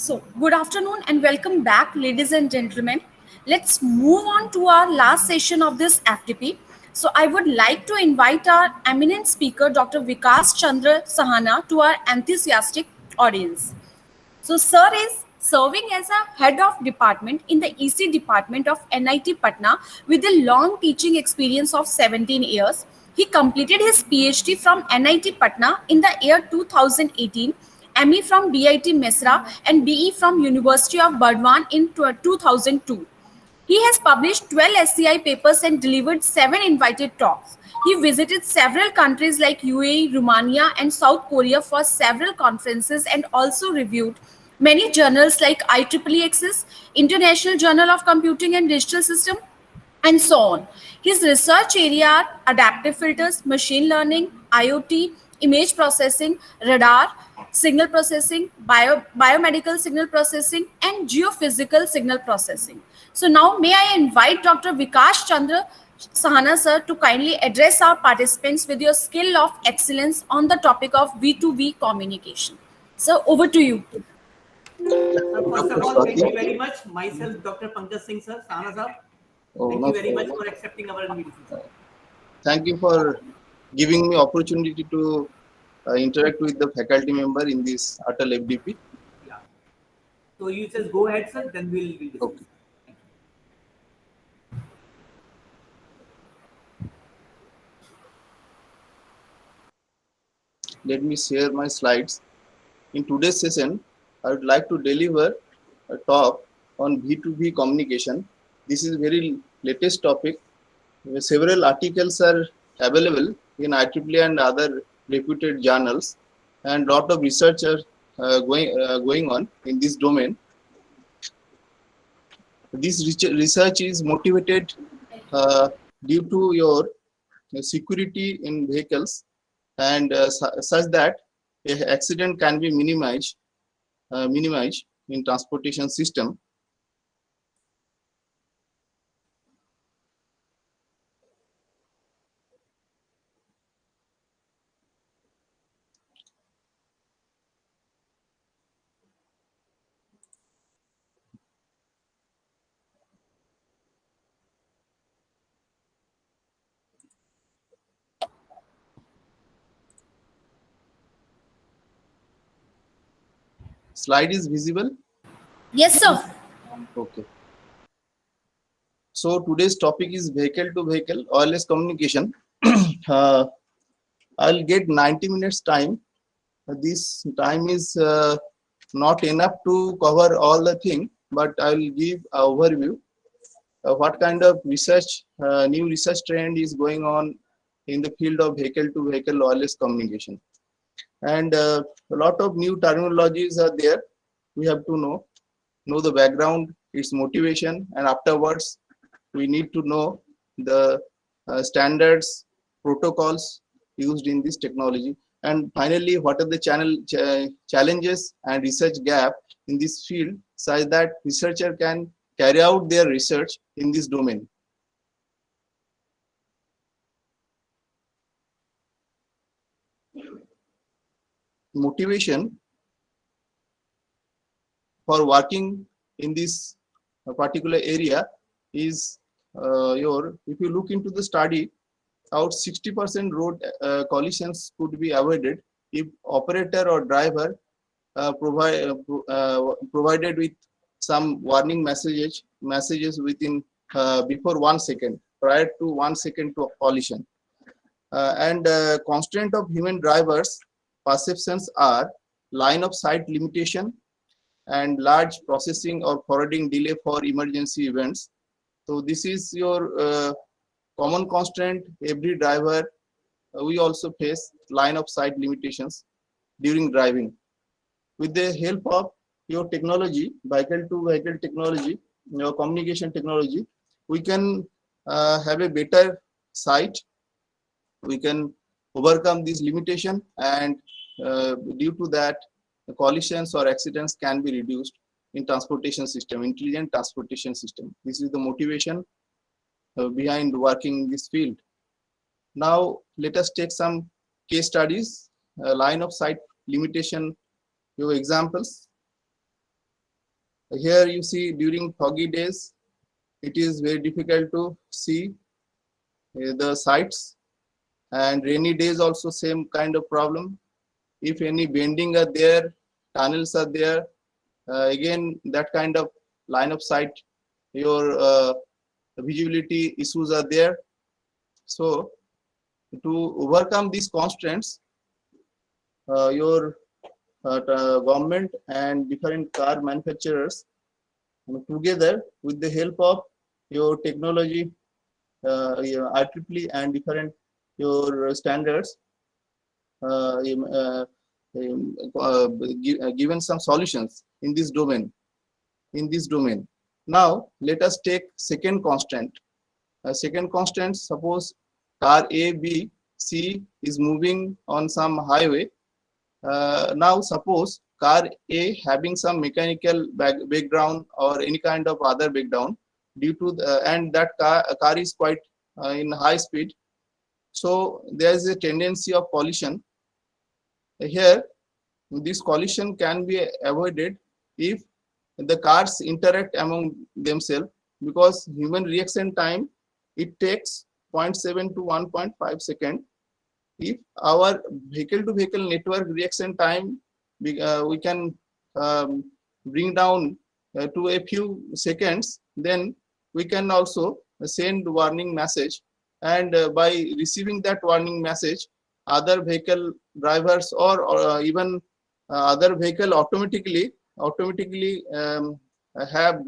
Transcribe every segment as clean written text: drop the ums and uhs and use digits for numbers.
Good afternoon and welcome back, ladies and gentlemen. Let's move on to our last session of this FTP. So, I would like to invite our eminent speaker, Dr. Vikas Chandra Sahana, to our enthusiastic audience. So, Sir is serving as a head of department in the EC department of NIT Patna with a long teaching experience of 17 years. He completed his PhD from NIT Patna in the year 2018, ME from BIT Mesra, and BE from University of Burdwan in 2002. He has published 12 SCI papers and delivered 7 invited talks. He visited several countries like UAE, Romania, and South Korea for several conferences and also reviewed many journals like IEEE, International Journal of Computing and Digital System, and so on. His research area are adaptive filters, machine learning, IoT, image processing, radar, signal processing, biomedical signal processing, and geophysical signal processing. So now may I invite Dr. Vikas Chandra Sahana sir to kindly address our participants with your skill of excellence on the topic of V2V communication. So over to you. So first of all, thank you very much. Myself, Dr. Pankaj Singh sir, Sana sir. Thank you very much for accepting our invitation, sir. Thank you for giving me opportunity to interact with the faculty member in this Atal FDP. Yeah. So you just go ahead, sir. Then we'll discuss. Okay. Let me share my slides. In today's session, I would like to deliver a talk on V2V communication. This is very latest topic. Several articles are available in IEEE and other reputed journals, and lot of research are going on in this domain. This research is motivated due to your security in vehicles, and such that accident can be minimized in transportation system. Slide is visible? Yes, sir. Okay. So today's topic is vehicle to vehicle wireless communication. I'll get 90 minutes time. This time is not enough to cover all the thing, but I'll give an overview of what kind of research, new research trend is going on in the field of vehicle to vehicle wireless communication. And a lot of new terminologies are there. We have to know the background, its motivation, and afterwards we need to know the standards, protocols used in this technology, and finally what are the challenges and research gap in this field such that researcher can carry out their research in this domain. Motivation for working in this particular area is if you look into the study, about 60% road collisions could be avoided if operator or driver provided with some warning messages within before 1 second, prior to 1 second to a collision. And constraint of human drivers perceptions are line of sight limitation and large processing or forwarding delay for emergency events. So this is your common constraint. Every driver, we also face line of sight limitations during driving. With the help of your technology, vehicle to vehicle technology, your communication technology, we can have a better sight. We can overcome this limitation, and due to that, the collisions or accidents can be reduced in transportation system, intelligent transportation system. This is the motivation behind working in this field. Now let us take some case studies, line of sight limitation, your examples. Here you see during foggy days, it is very difficult to see the sights, and rainy days also same kind of problem. If any bending are there, tunnels are there, again that kind of line of sight, your visibility issues are there. So to overcome these constraints, your government and different car manufacturers together with the help of your technology, your IEEE and different your standards, given some solutions in this domain. Now let us take second constant. Second constant, suppose car A, B, C is moving on some highway. Now suppose car A having some mechanical background or any kind of other background due to and that car is quite in high speed. So there is a tendency of collision. Here, this collision can be avoided if the cars interact among themselves, because human reaction time, it takes 0.7 to 1.5 seconds. If our vehicle to vehicle network reaction time, we can bring down to a few seconds, then we can also send warning message, and by receiving that warning message, other vehicle drivers or even other vehicle automatically have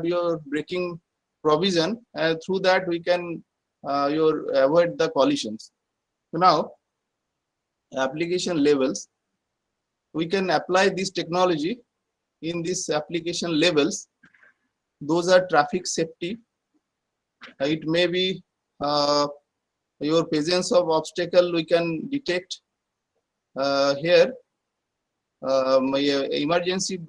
your braking provision, and through that we can your avoid the collisions. So now application levels, we can apply this technology in this application levels. Those are traffic safety. It may be your presence of obstacle we can detect. Here emergency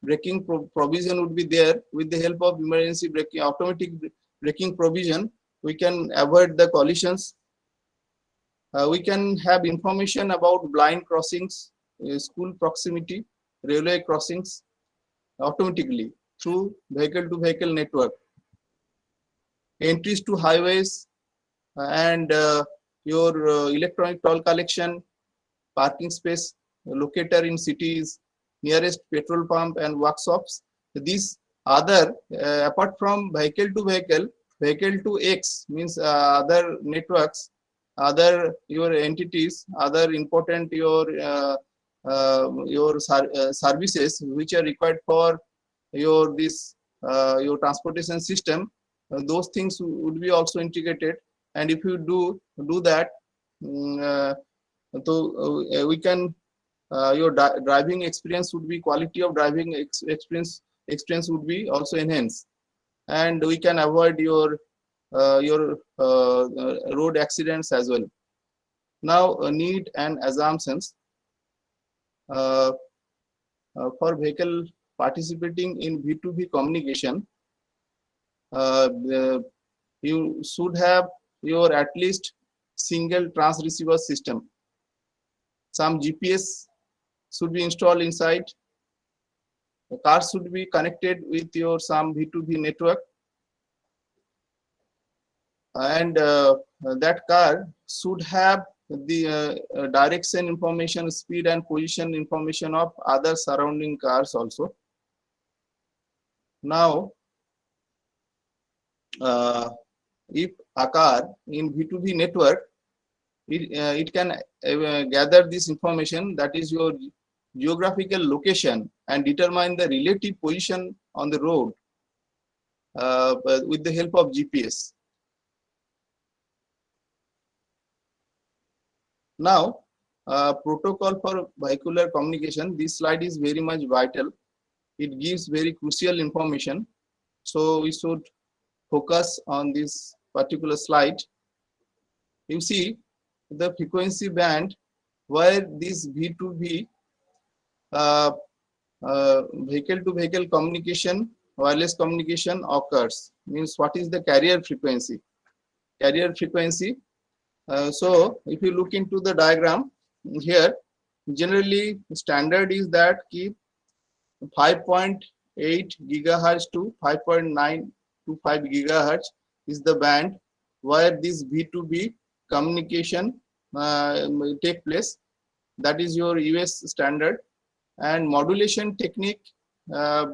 braking provision would be there. With the help of emergency braking, automatic braking provision, we can avoid the collisions. We can have information about blind crossings, school proximity, railway crossings automatically through vehicle to vehicle network. Entries to highways and your electronic toll collection, parking space locator in cities, nearest petrol pump and workshops. These other, apart from vehicle to X means other networks, other your entities, other important your services which are required for your this your transportation system. Those things would be also integrated, and if you do that, so we can your driving experience would be, quality of driving experience would be also enhanced, and we can avoid your road accidents as well. Now need and assumptions for vehicle participating in V2V communication. You should have your at least single transceiver system. Some GPS should be installed inside. The car should be connected with your some V2V network, and that car should have the direction information, speed and position information of other surrounding cars also. Now if a car in V2V network, it can gather this information, that is your geographical location, and determine the relative position on the road with the help of GPS. Now protocol for vehicular communication, this slide is very much vital. It gives very crucial information, so we should focus on this particular slide. You see the frequency band where this V2V vehicle to vehicle communication, wireless communication occurs, means what is the carrier frequency. So if you look into the diagram here, generally standard is that keep 5.8 gigahertz to 5.9 to 5 gigahertz is the band where this V2V communication take place. That is your US standard, and modulation technique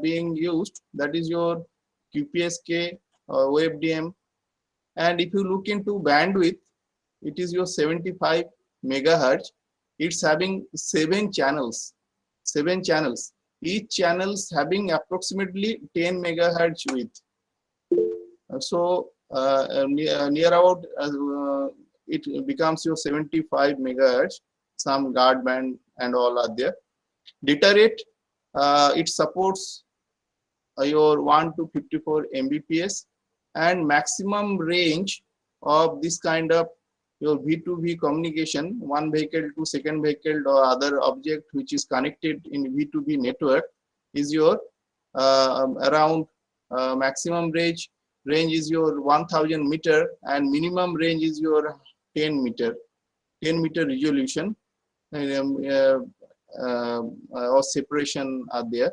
being used, that is your QPSK or WebDM. And if you look into bandwidth, it is your 75 megahertz. It's having 7 channels, each channels having approximately 10 megahertz width. Near about it becomes your 75 megahertz. Some guard band and all are there. Data rate, it supports your 1 to 54 Mbps, and maximum range of this kind of your V2V communication, one vehicle to second vehicle or other object which is connected in V2V network, is your around maximum range is your 1000 meter, and minimum range is your 10 meter resolution, or separation are there.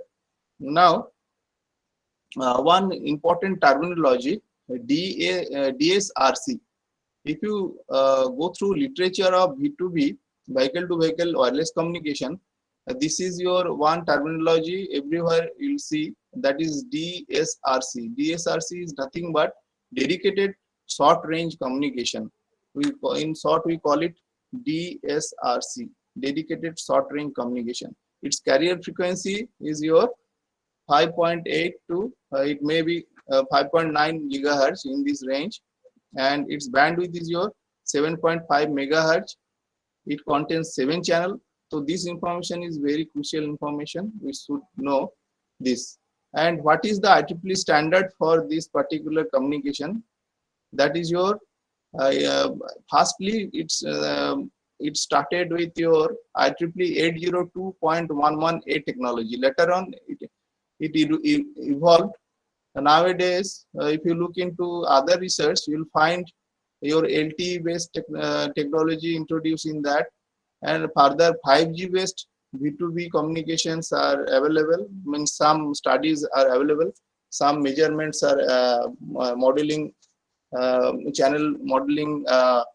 Now, one important terminology, DSRC. If you go through literature of V2V, vehicle to vehicle wireless communication, this is your one terminology everywhere you'll see, that is DSRC. DSRC is nothing but dedicated short range communication. In short we call it DSRC, dedicated short range communication. Its carrier frequency is your 5.8 to it may be 5.9 gigahertz in this range, and its bandwidth is your 7.5 megahertz. It contains 7 channels. So this information is very crucial information. We should know this. And what is the IEEE standard for this particular communication? That is your firstly, it started with your IEEE 802.11a technology. Later on, it evolved. Nowadays, if you look into other research, you'll find your LTE based technology introduced in that, and further 5G based V2V communications are available. Means some studies are available, some measurements are modeling, channel modeling,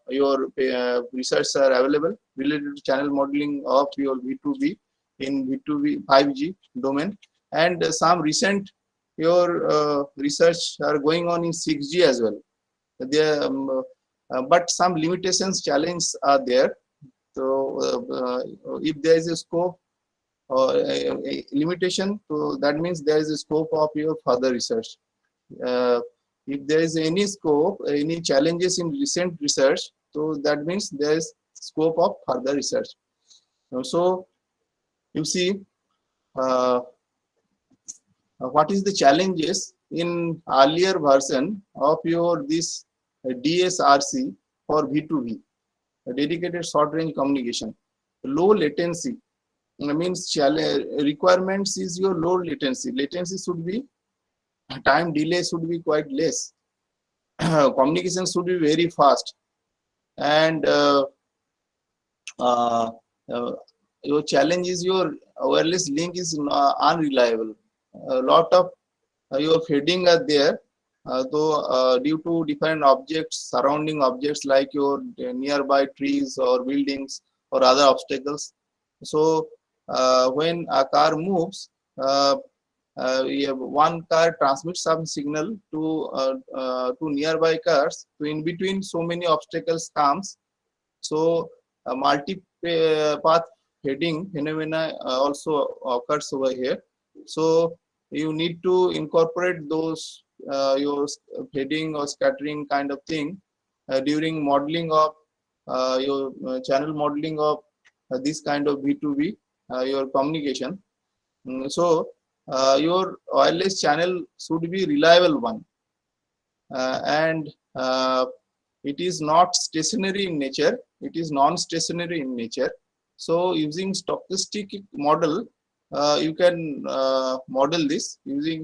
your research are available related to channel modeling of your V2V in V2V 5G domain, and some recent your research are going on in 6G as well. There, but some limitations, challenges are there. So if there is a scope or a limitation, so that means there is a scope of your further research. If there is any scope, any challenges in recent research, so that means there is scope of further research. So you see, what is the challenges in earlier version of your this DSRC for V2V, dedicated short range communication. Low latency means requirements is your low latency. Latency should be, time delay should be quite less. Communication should be very fast, and your challenge is your wireless link is unreliable. A lot of your fading are there, though due to different objects, surrounding objects like your nearby trees or buildings or other obstacles. So when a car moves, we have one car transmits some signal to nearby cars. So in between, so many obstacles comes. So multi-path fading phenomena also occurs over here. So you need to incorporate those your fading or scattering kind of thing during modeling of your channel modeling of this kind of V2V your communication. So your wireless channel should be reliable one, and it is not stationary in nature, it is non-stationary in nature. So using stochastic model, you can model this using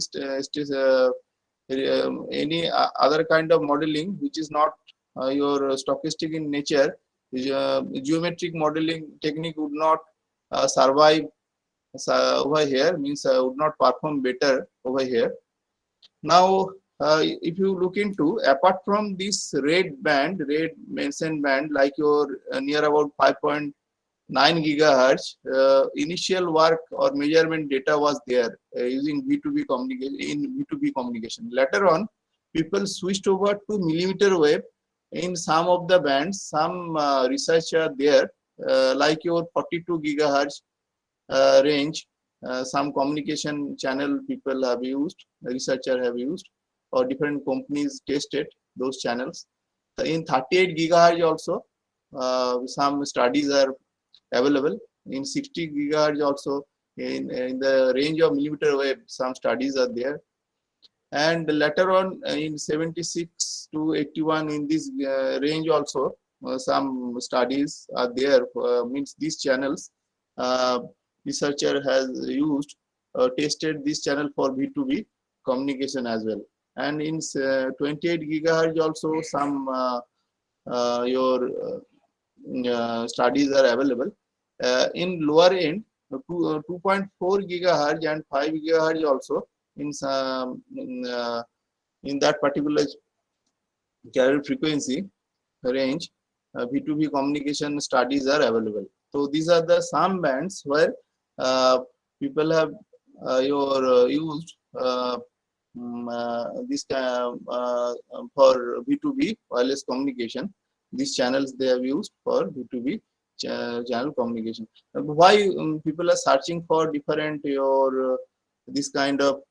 any other kind of modeling which is not your stochastic in nature. Geometric modeling technique would not survive over here, means would not perform better over here. Now, if you look into, apart from this red mentioned band, like your near about 5.9 gigahertz, initial work or measurement data was there using B2B communication, in B2B communication. Later on, people switched over to millimeter wave in some of the bands. Some research are there, like your 42 gigahertz range. Some communication channel people have used, researcher have used, or different companies tested those channels. In 38 gigahertz also, some studies are available. In 60 gigahertz also, in the range of millimeter wave, some studies are there. And later on, in 76 to 81, in this range also, some studies are there. Means these channels, researcher has used, tested this channel for B2B communication as well. And in 28 gigahertz also, some your studies are available. In lower end, 2.4 gigahertz and 5 gigahertz also, in some in that particular carrier frequency range, B2B communication studies are available. So these are the some bands where people have used this for B2B wireless communication. These channels they have used for B2B channel communication. Why people are searching for different your this kind of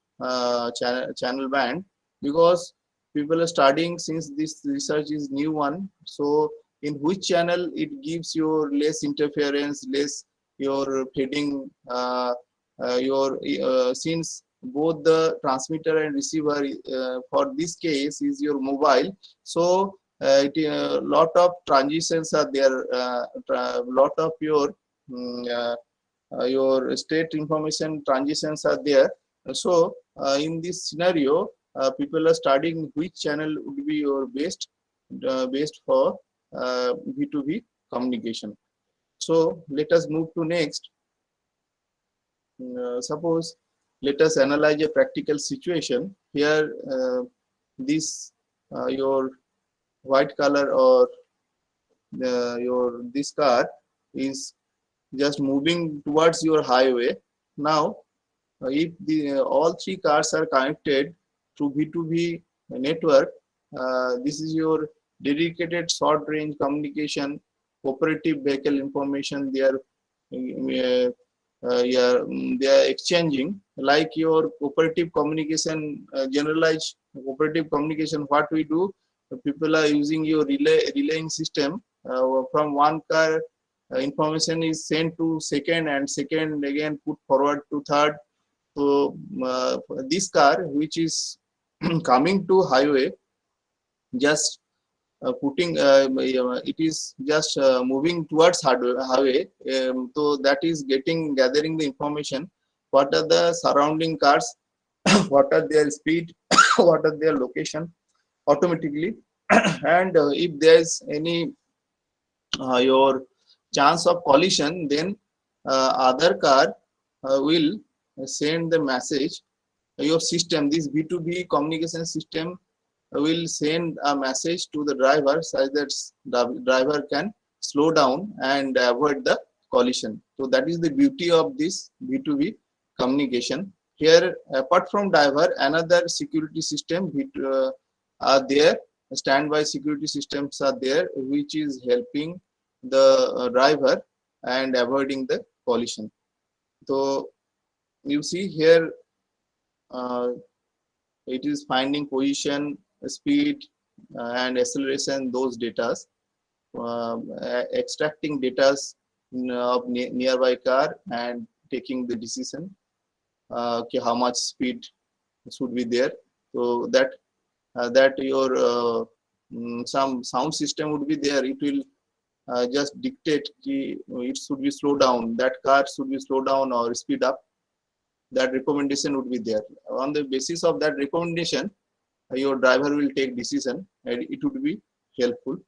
channel band? Because people are studying, since this research is new one, so in which channel it gives your less interference, less your fading, your since both the transmitter and receiver for this case is your mobile, so lot of transitions are there, lot of your state information transitions are there. So in this scenario, people are studying which channel would be your best for B2B communication. So let us move to next. Suppose let us analyze a practical situation. Here, this your white color or your this car is just moving towards your highway. Now, if the all three cars are connected through B2B network, this is your dedicated short range communication, cooperative vehicle information. They are they are exchanging, like your cooperative communication, generalized cooperative communication. What we do, people are using your relaying system from one car. Information is sent to second, and second again put forward to third. So this car which is coming to highway, just putting it is just moving towards highway, so that is gathering the information, what are the surrounding cars, what are their speed, what are their location automatically. And if there is any your chance of collision, then other car will send the message. Your system, this B2B communication system, will send a message to the driver such that the driver can slow down and avoid the collision. So that is the beauty of this B2B communication. Here, apart from driver, another security system are there. Standby security systems are there, which is helping the driver and avoiding the collision. So you see here, it is finding position, speed, and acceleration, those data, extracting data of nearby car and taking the decision, okay, how much speed should be there. So that your some sound system would be there. It will just dictate it should be slow down, that car should be slow down or speed up. That recommendation would be there. On the basis of that recommendation, your driver will take decision, and it would be helpful.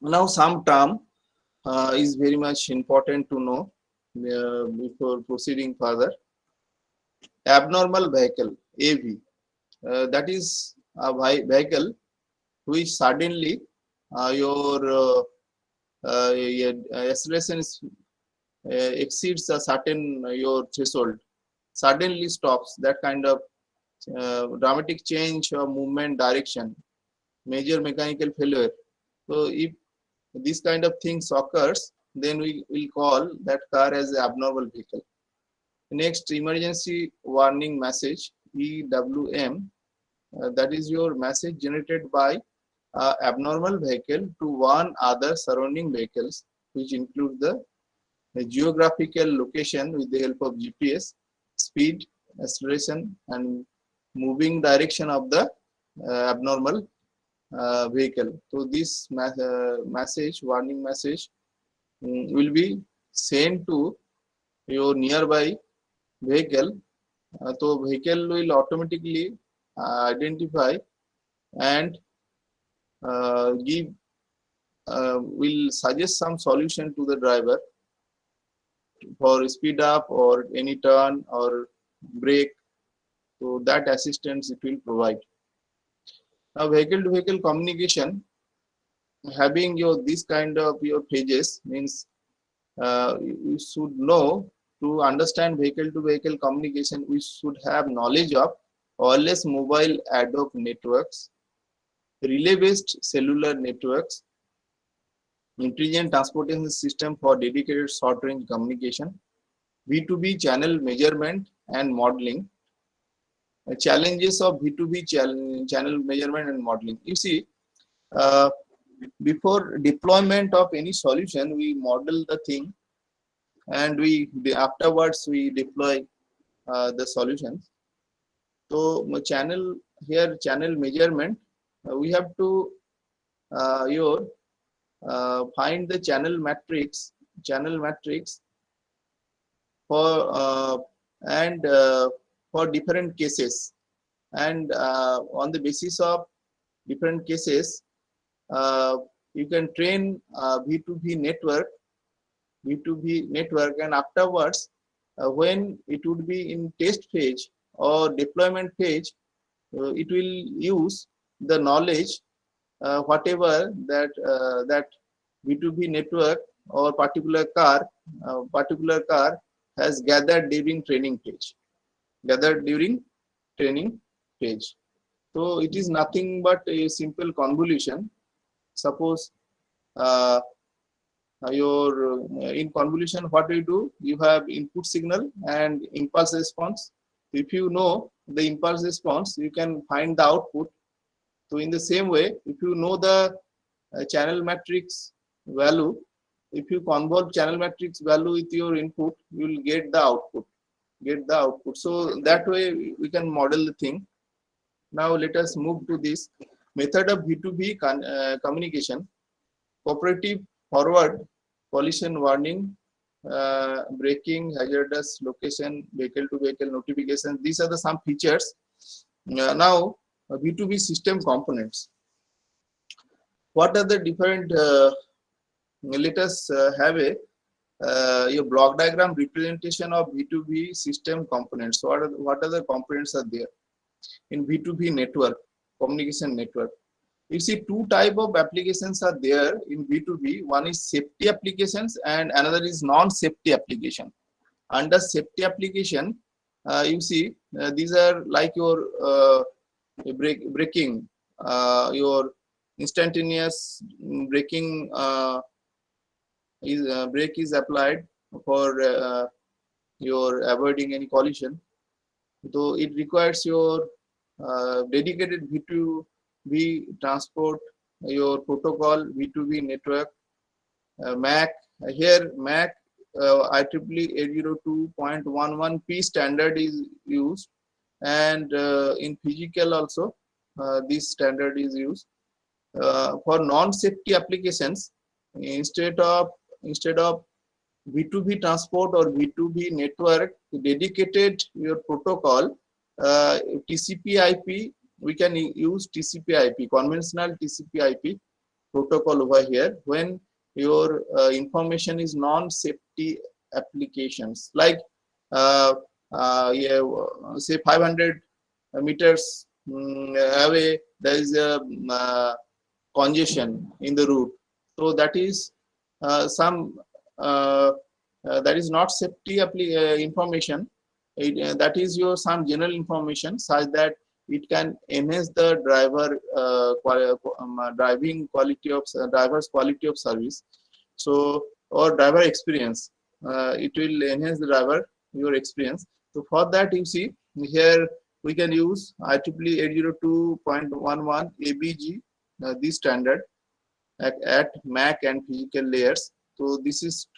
Now some term is very much important to know before proceeding further. Abnormal vehicle, AV, that is a vehicle which suddenly your acceleration exceeds a certain your threshold, suddenly stops. That kind of dramatic change of movement direction, major mechanical failure. So if this kind of things occurs, then we will call that car as an abnormal vehicle. Next, emergency warning message, EWM. That is your message generated by abnormal vehicle to warn other surrounding vehicles, which include the geographical location with the help of GPS, speed, acceleration, and moving direction of the abnormal vehicle. So this message, warning message, will be sent to your nearby vehicle. So vehicle will automatically identify and will suggest some solution to the driver for speed up or any turn or brake. So that assistance it will provide. Now vehicle to vehicle communication, having this kind of your pages means you should know, to understand vehicle to vehicle communication, we should have knowledge of wireless mobile ad hoc networks, relay based cellular networks, intelligent transportation system for dedicated short range communication, V2B channel measurement and modeling. Challenges of V2B channel measurement and modeling. You see, before deployment of any solution, we model the thing, and afterwards we deploy the solutions. So channel measurement, we have to find the channel matrix for for different cases, and on the basis of different cases, you can train V2B network, and afterwards, when it would be in test phase or deployment phase, it will use the knowledge, whatever that V2B network or particular car has gathered during training phase. So it is nothing but a simple convolution. Suppose in convolution, what we do, you have input signal and impulse response. If you know the impulse response, you can find the output. So in the same way, if you know the channel matrix value, if you convolve channel matrix value with your input, you will get the output. So that way we can model the thing. Now let us move to this method of V2B communication. Cooperative, forward, collision warning, braking, hazardous location, vehicle to vehicle notification. These are the some features. Now V2B system components. What are the different? Let us have your block diagram representation of V2B system components. So what are the components are there in V2B network, communication network? You see, two type of applications are there in V2B. One is safety applications and another is non-safety application. Under safety application, you see these are like your braking, your instantaneous braking. Brake is applied for your avoiding any collision. So it requires your dedicated V2B transport, your protocol, V2B network, MAC. Here MAC IEEE 802.11p standard is used, and in physical also this standard is used. For non-safety applications, instead of V2B transport or V2B network, dedicated your protocol, TCP/IP, we can use TCP/IP, conventional TCP/IP protocol over here. When your information is non-safety applications, like yeah, say 500 meters away there is a congestion in the route, so that is some that is not safety information. That is your some general information such that it can enhance the driver driving quality of driver's quality of service, so or driver experience. It will enhance the driver your experience. So for that, you see here we can use IEEE 802.11 ABG, this standard at MAC and physical layers. So this is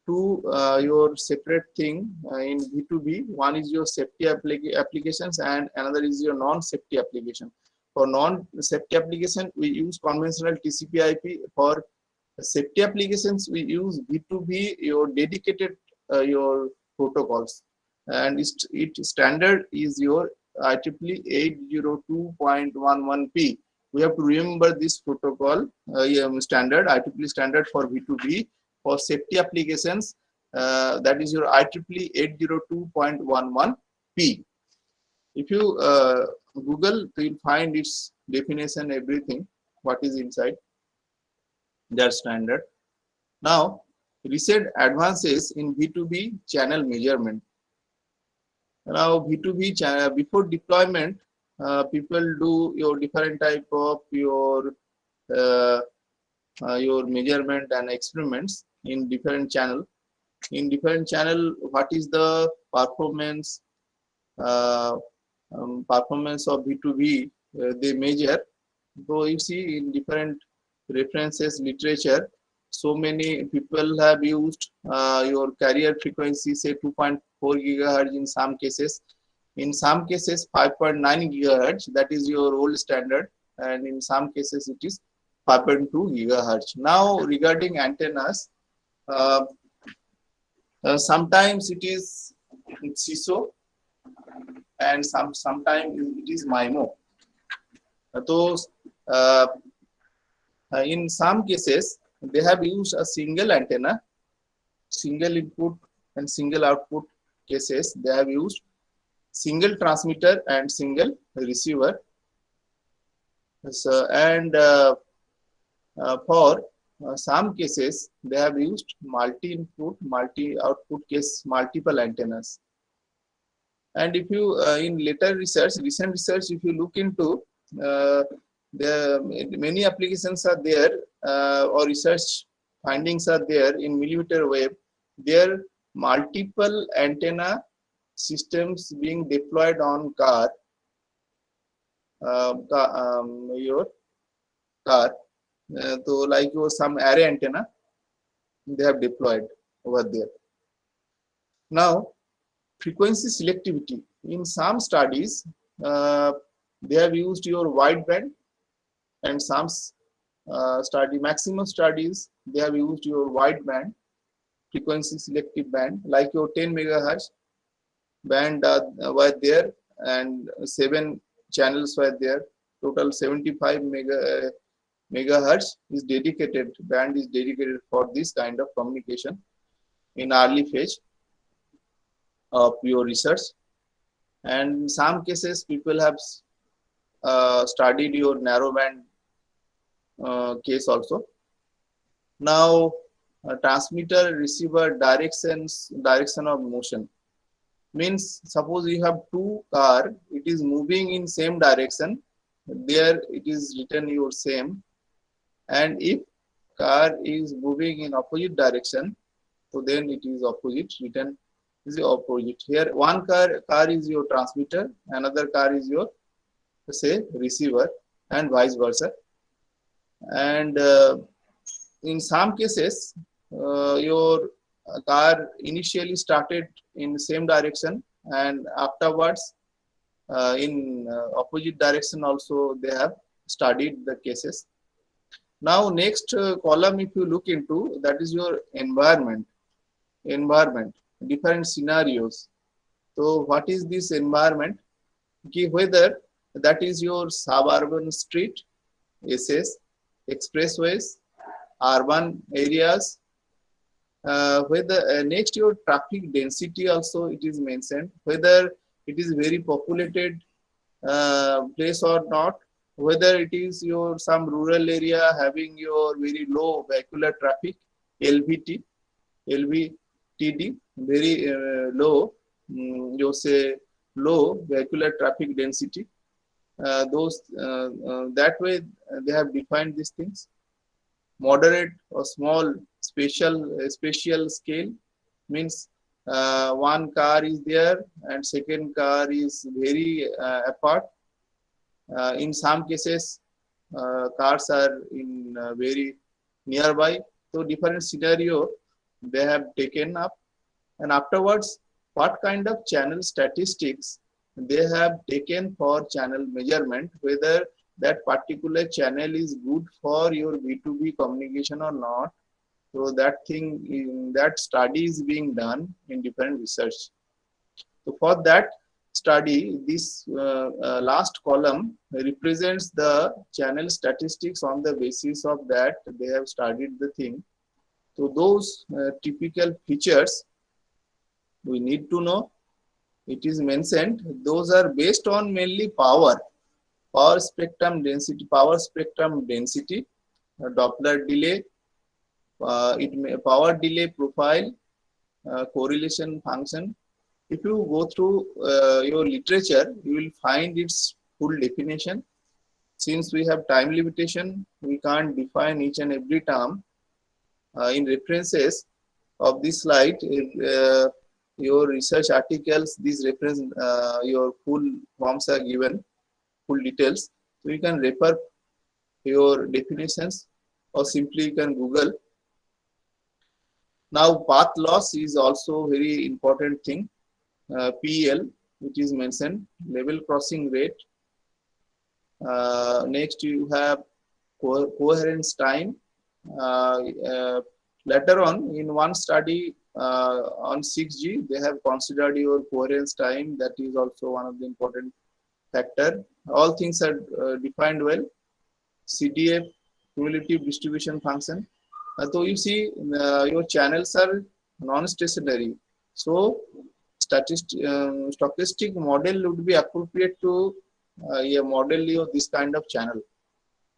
two your separate thing in V2B. One is your safety applications and another is your non-safety application. For non-safety application, we use conventional TCP/IP. For safety applications, we use V2B, your dedicated your protocols, and its standard is your IEEE 802.11p. We have to remember this protocol standard, IEEE standard for V2B. For safety applications, that is your IEEE 802.11p. If you Google, you will find its definition, everything, what is inside their standard. Now, recent advances in V2B channel measurement. Now, V2B channel, before deployment, people do your different type of your measurement and experiments in different channel. In different channel, what is the performance performance of V2B they measure. So you see in different references literature, so many people have used your carrier frequency, say 2.4 gigahertz in some cases. In some cases 5.9 gigahertz, that is your old standard, and in some cases it is 5.2 gigahertz. Now regarding antennas, sometimes it is CISO and sometimes it is MIMO. Those in some cases they have used a single antenna, single input and single output cases. They have used single transmitter and single receiver. So, and for some cases they have used multi-input, multi-output case, multiple antennas. And if you in later research, recent research, if you look into many applications are there or research findings are there in millimeter wave. There multiple antenna systems being deployed on your car. So like your some array antenna they have deployed over there. Now frequency selectivity. In some studies they have used your wideband, and some maximum studies they have used your wideband frequency selective band, like your 10 megahertz band were there, and 7 channels were there. Total 75 megahertz is dedicated, band is dedicated for this kind of communication in early phase of your research. And in some cases people have studied your narrowband case also. Now transmitter receiver direction of motion means, suppose you have two car, it is moving in same direction, there it is written your same, and if car is moving in opposite direction, so then it is opposite, written is the opposite. Here one car is your transmitter, another car is your say receiver, and vice versa. And in some cases your car initially started in the same direction, and afterwards in opposite direction also they have studied the cases. Now next column if you look into, that is your environment, different scenarios. So what is this environment? Okay, whether that is your suburban street, SS, expressways, urban areas. Whether next your traffic density also it is mentioned, whether it is very populated place or not, whether it is your some rural area having your very low vehicular traffic, LVT, LVTD, very low, you say low vehicular traffic density. That way they have defined these things. Moderate or small spatial scale means one car is there and second car is very apart. In some cases, cars are in very nearby. So different scenario they have taken up, and afterwards, what kind of channel statistics they have taken for channel measurement, whether that particular channel is good for your B2B communication or not. So that thing, in that study is being done in different research. So for that study, this last column represents the channel statistics. On the basis of that, they have studied the thing. So those typical features we need to know. It is mentioned, those are based on mainly power spectrum density, Doppler delay, power delay profile, correlation function. If you go through your literature, you will find its full definition. Since we have time limitation, we can't define each and every term. In references of this slide, your research articles, these reference, your full forms are given, full details. So you can refer your definitions or simply you can Google. Now path loss is also very important thing. PL, which is mentioned, level crossing rate. Next you have coherence time. Later on in one study on 6G, they have considered your coherence time. That is also one of the important factor. All things are defined well. CDF, cumulative distribution function. So you see your channels are non-stationary. So stochastic model would be appropriate to model this kind of channel.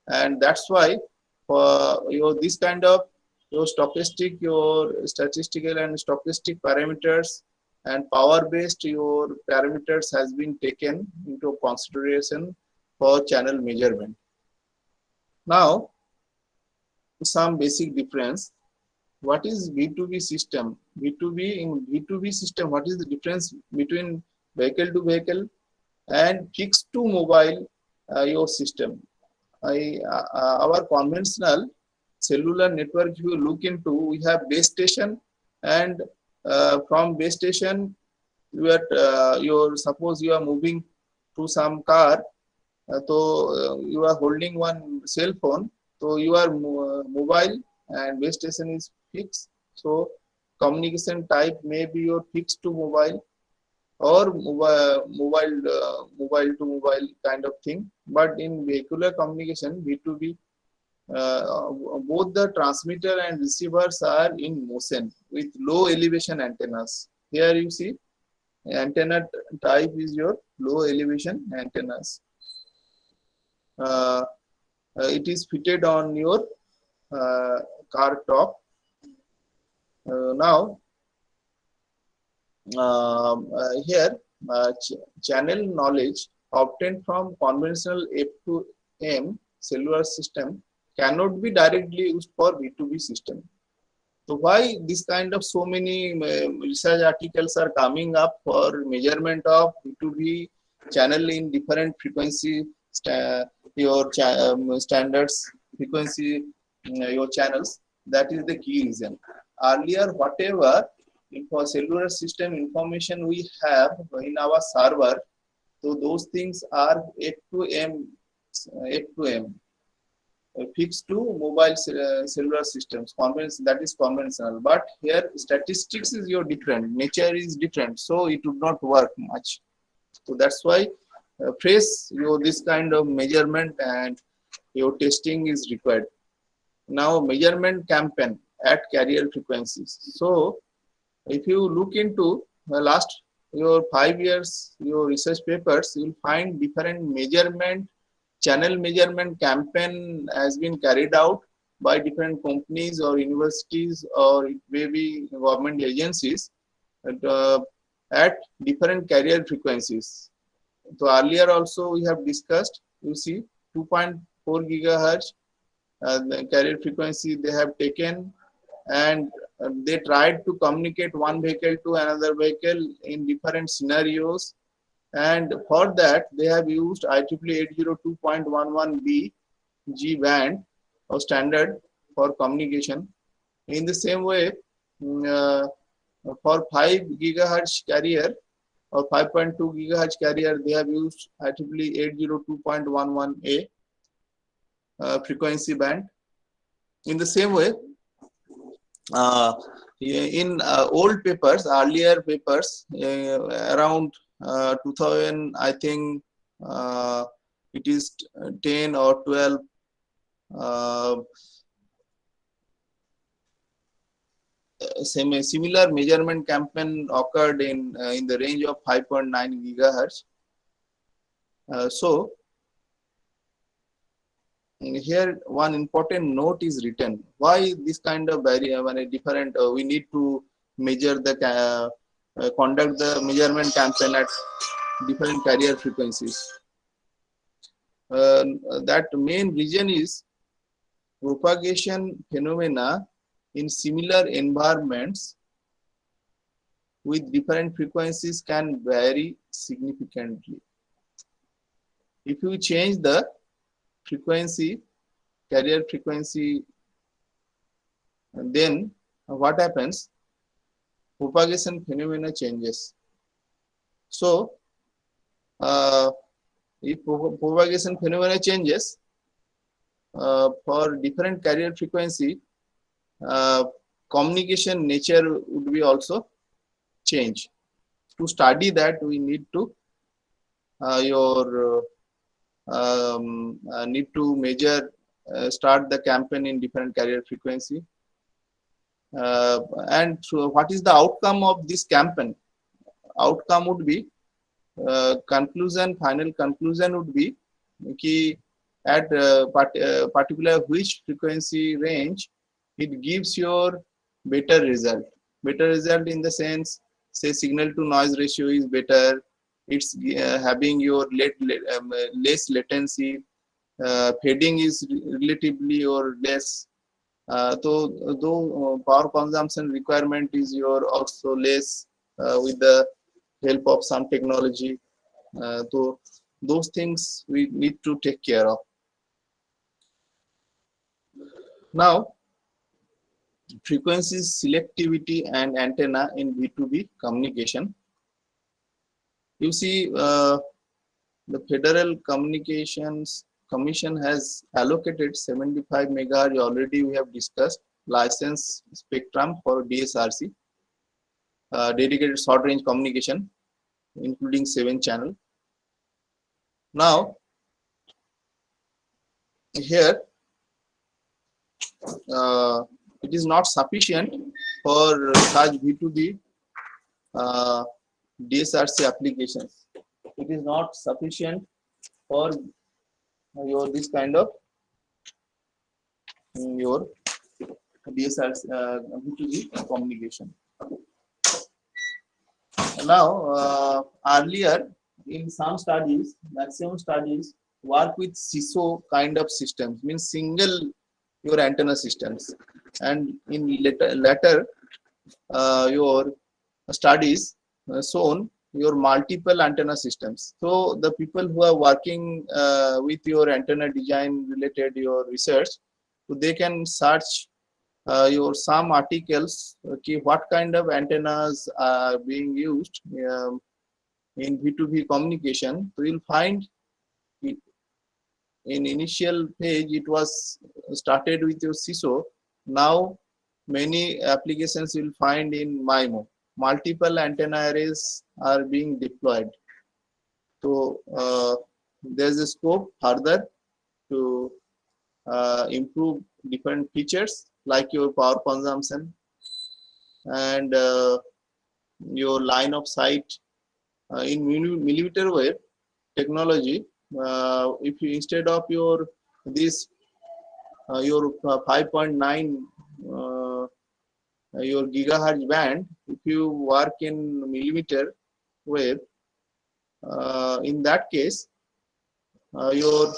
And that's why for this kind of your stochastic, your statistical and stochastic parameters and power based your parameters has been taken into consideration for channel measurement. Now some basic difference. What is B2B system? In B2B system, what is the difference between vehicle to vehicle and fixed to mobile your system? Our conventional cellular network, if you look into, we have base station, and from base station you are suppose you are moving to some car, so you are holding one cell phone, so you are mobile and base station is fixed. So communication type may be your fixed to mobile or mobile to mobile kind of thing. But in vehicular communication, B2B, both the transmitter and receivers are in motion with low elevation antennas. Here you see antenna type is your low elevation antennas. It is fitted on your car top. Now here channel knowledge obtained from conventional F2M cellular system cannot be directly used for B2B system. So why this kind of so many research articles are coming up for measurement of B2B channel in different frequency your standards frequency your channels? That is the key reason. Earlier, whatever for cellular system information we have in our server, so those things are F2M fixed to mobile cellular systems. That is conventional. But here statistics is your different, nature is different, so it would not work much. So that's why this kind of measurement and your testing is required. now measurement campaign at carrier frequencies. So if you look into the last your 5 years your research papers, you will find different measurement channel measurement campaign has been carried out by different companies or universities, or it may be government agencies uh, at different carrier frequencies. So earlier also we have discussed, you see 2.4 gigahertz the carrier frequency they have taken, and they tried to communicate one vehicle to another vehicle in different scenarios, and for that they have used IEEE 802.11b G band or standard for communication. In the same way, for 5 gigahertz carrier or 5.2 gigahertz carrier, they have used IEEE 802.11a frequency band. In the same way, in old papers, earlier papers, around 2000, I think it is 10 or 12. Similar measurement campaign occurred in the range of 5.9 gigahertz. So here one important note is written. Why this kind of different? We need to measure the conduct the measurement campaign at different carrier frequencies. That main reason is propagation phenomena in similar environments with different frequencies can vary significantly. If you change the frequency, carrier frequency, then what happens? Propagation phenomena changes. So, if propagation phenomena changes for different carrier frequency, communication nature would be also change. To study that, we need to need to measure, start the campaign in different carrier frequency. And so what is the outcome of this campaign? Outcome would be final conclusion would be कि at particular which frequency range it gives your better result. Better result in the sense, say signal to noise ratio is better. It's having your less latency. Fading is relatively or less. So though power consumption requirement is your also less with the help of some technology. So those things we need to take care of. Now, frequency selectivity and antenna in B2B communication. You see, the Federal Communications Commission has allocated 75 megahertz, already we have discussed, license spectrum for DSRC, dedicated short range communication, including 7 channel. Now, here, it is not sufficient for such B2B DSRC applications. It is not sufficient for your this kind of your DSRC B2B communication. Now, earlier in some studies, maximum studies work with CISO kind of systems, means single your antenna systems, and in later your studies shown your multiple antenna systems. So the people who are working with your antenna design related your research, so they can search your some articles, okay, what kind of antennas are being used in B2B communication. So you'll find in initial page it was started with your CISO. Now many applications you'll find in MIMO. Multiple antenna arrays are being deployed. So there's a scope further to improve different features like your power consumption and your line of sight in millimeter wave technology. If you instead of your this your 5.9 your gigahertz band, if you work in millimeter wave, in that case your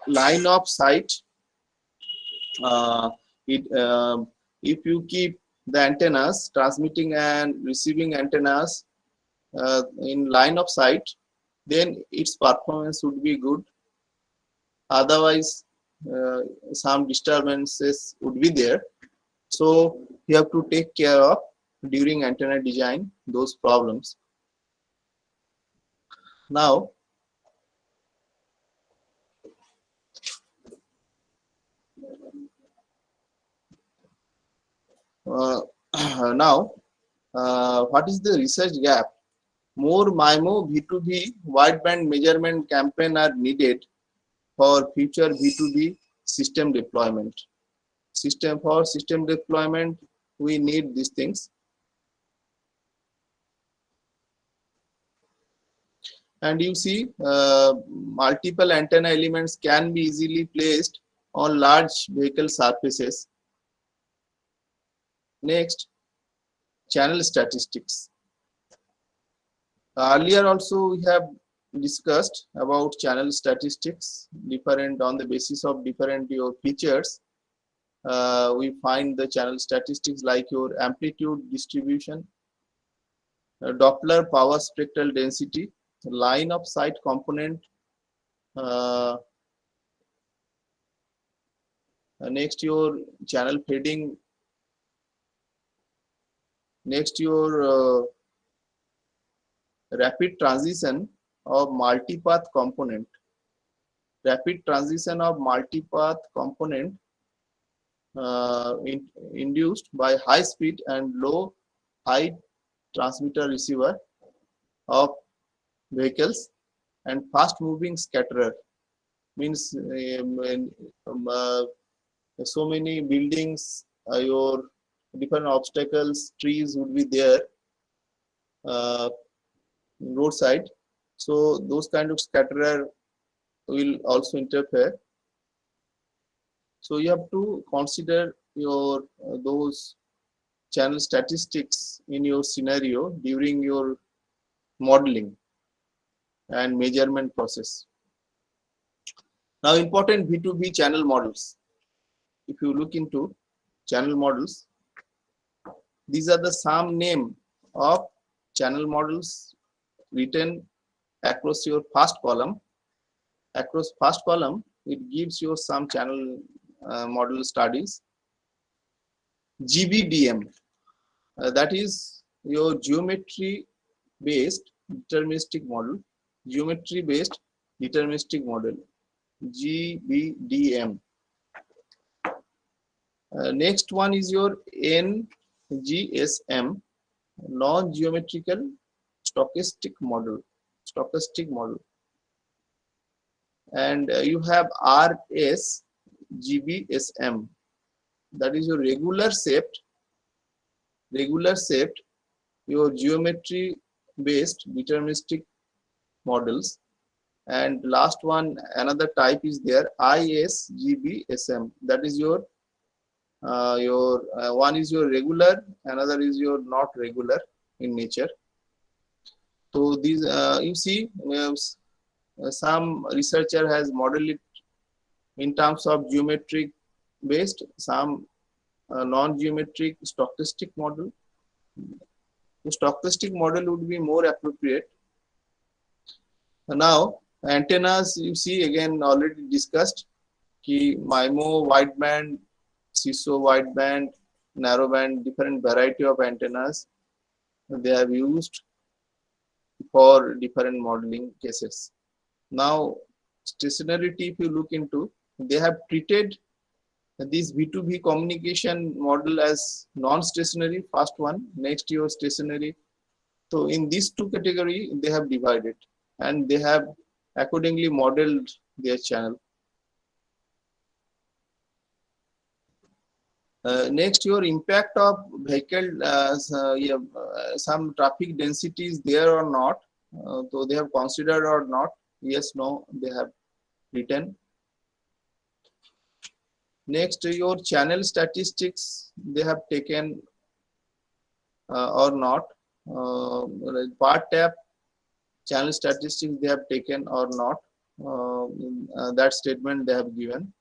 line of sight, it if you keep the antennas, transmitting and receiving antennas in line of sight, then its performance would be good. Otherwise some disturbances would be there, so you have to take care of during antenna design those problems. Now what is the research gap? More MIMO V2V wideband measurement campaign are needed for future V2V system deployment. For system deployment, we need these things. And you see, multiple antenna elements can be easily placed on large vehicle surfaces. Next, channel statistics. Earlier also we have discussed about channel statistics, different on the basis of different your features. We find the channel statistics like your amplitude distribution, Doppler power spectral density, line of sight component, next your channel fading, next your rapid transition of multipath component. Rapid transition of multipath component induced by high speed and low height transmitter receiver of vehicles, and fast moving scatterer means so many buildings, your different obstacles, trees would be there roadside, so those kind of scatterer will also interfere. So you have to consider your those channel statistics in your scenario during your modeling and measurement process. Now, important V2V channel models. If you look into channel models, these are the some name of channel models written across your first column. Across first column, it gives you some channel model studies. GBDM, that is your geometry based deterministic model. Geometry based deterministic model, GBDM. Next one is your NGSM, non-geometrical stochastic model. And you have RSGBSM, that is your regular shaped your geometry based deterministic models. And last one, another type is there, ISGBSM, that is your one is your regular, another is your not regular in nature. So these you see, some researcher has modeled it in terms of geometric based, some non-geometric stochastic model. The stochastic model would be more appropriate. Now antennas, you see, again already discussed, ki MIMO wideband, CISO wideband, narrowband, different variety of antennas they have used for different modeling cases. Now stationarity, if you look into, they have treated this V2V communication model as non-stationary, first one, next your stationary. So in these two categories they have divided, and they have accordingly modeled their channel. Next, your impact of vehicle, some traffic density is there or not. So they have considered or not. Yes, no, they have written. Next, your channel statistics they have taken or not. Part tab channel statistics they have taken or not. That statement they have given.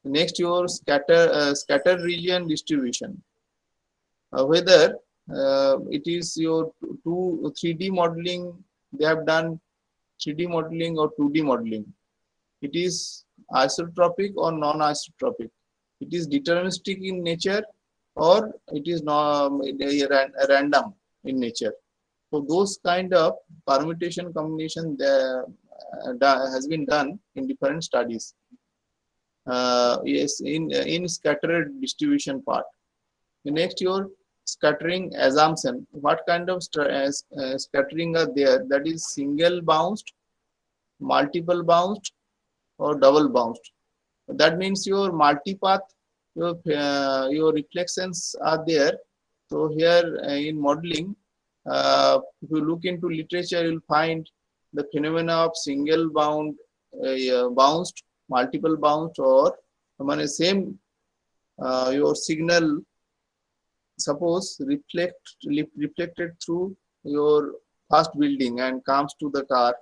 Next, your scatter region distribution. Whether it is your 3D modeling, they have done 3D modeling or 2D modeling. It is isotropic or non-isotropic. It is deterministic in nature or it is random in nature. So those kind of permutation combination has been done in different studies. Yes, in scattered distribution part. Next, your scattering assumption. What kind of scattering are there? That is single bounced, multiple bounced, or double bounced. That means your multipath, your reflections are there. So here in modeling, if you look into literature, you'll find the phenomena of single bound, bounced, multiple bounced, or same your signal. Suppose reflected through your first building and comes to the car.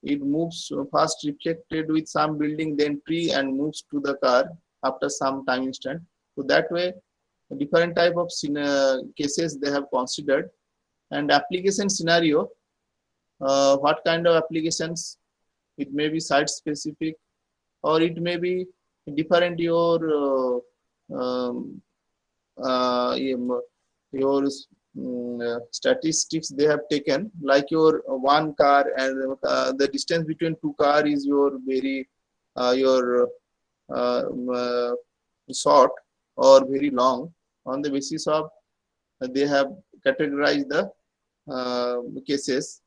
It moves first reflected with some building, then tree, and moves to the car after some time instant. So that way, different type of cases they have considered. And application scenario, what kind of applications? It may be site specific, or it may be different your statistics they have taken, like your one car and the distance between two car is your very short or very long. On the basis of they have categorized the cases.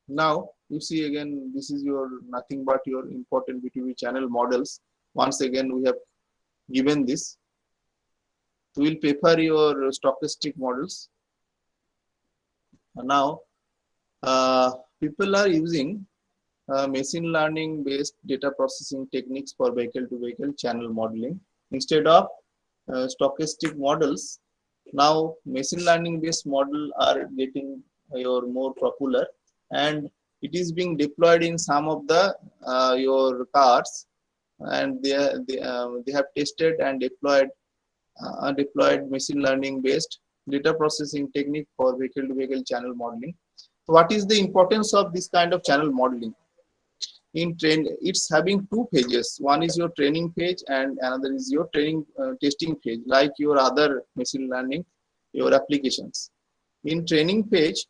Now you see again, this is your nothing but your important B2B channel models. Once again we have given this. We will prefer your stochastic models. Now, people are using machine learning based data processing techniques for vehicle to vehicle channel modeling instead of stochastic models. Now, machine learning based model are getting more popular, and it is being deployed in some of the your cars, and they have tested and deployed machine learning based data processing technique for vehicle to vehicle channel modeling. So what is the importance of this kind of channel modeling? In it's having two phases. One is your training page and another is your training testing page, like your other machine learning, your applications. In training page,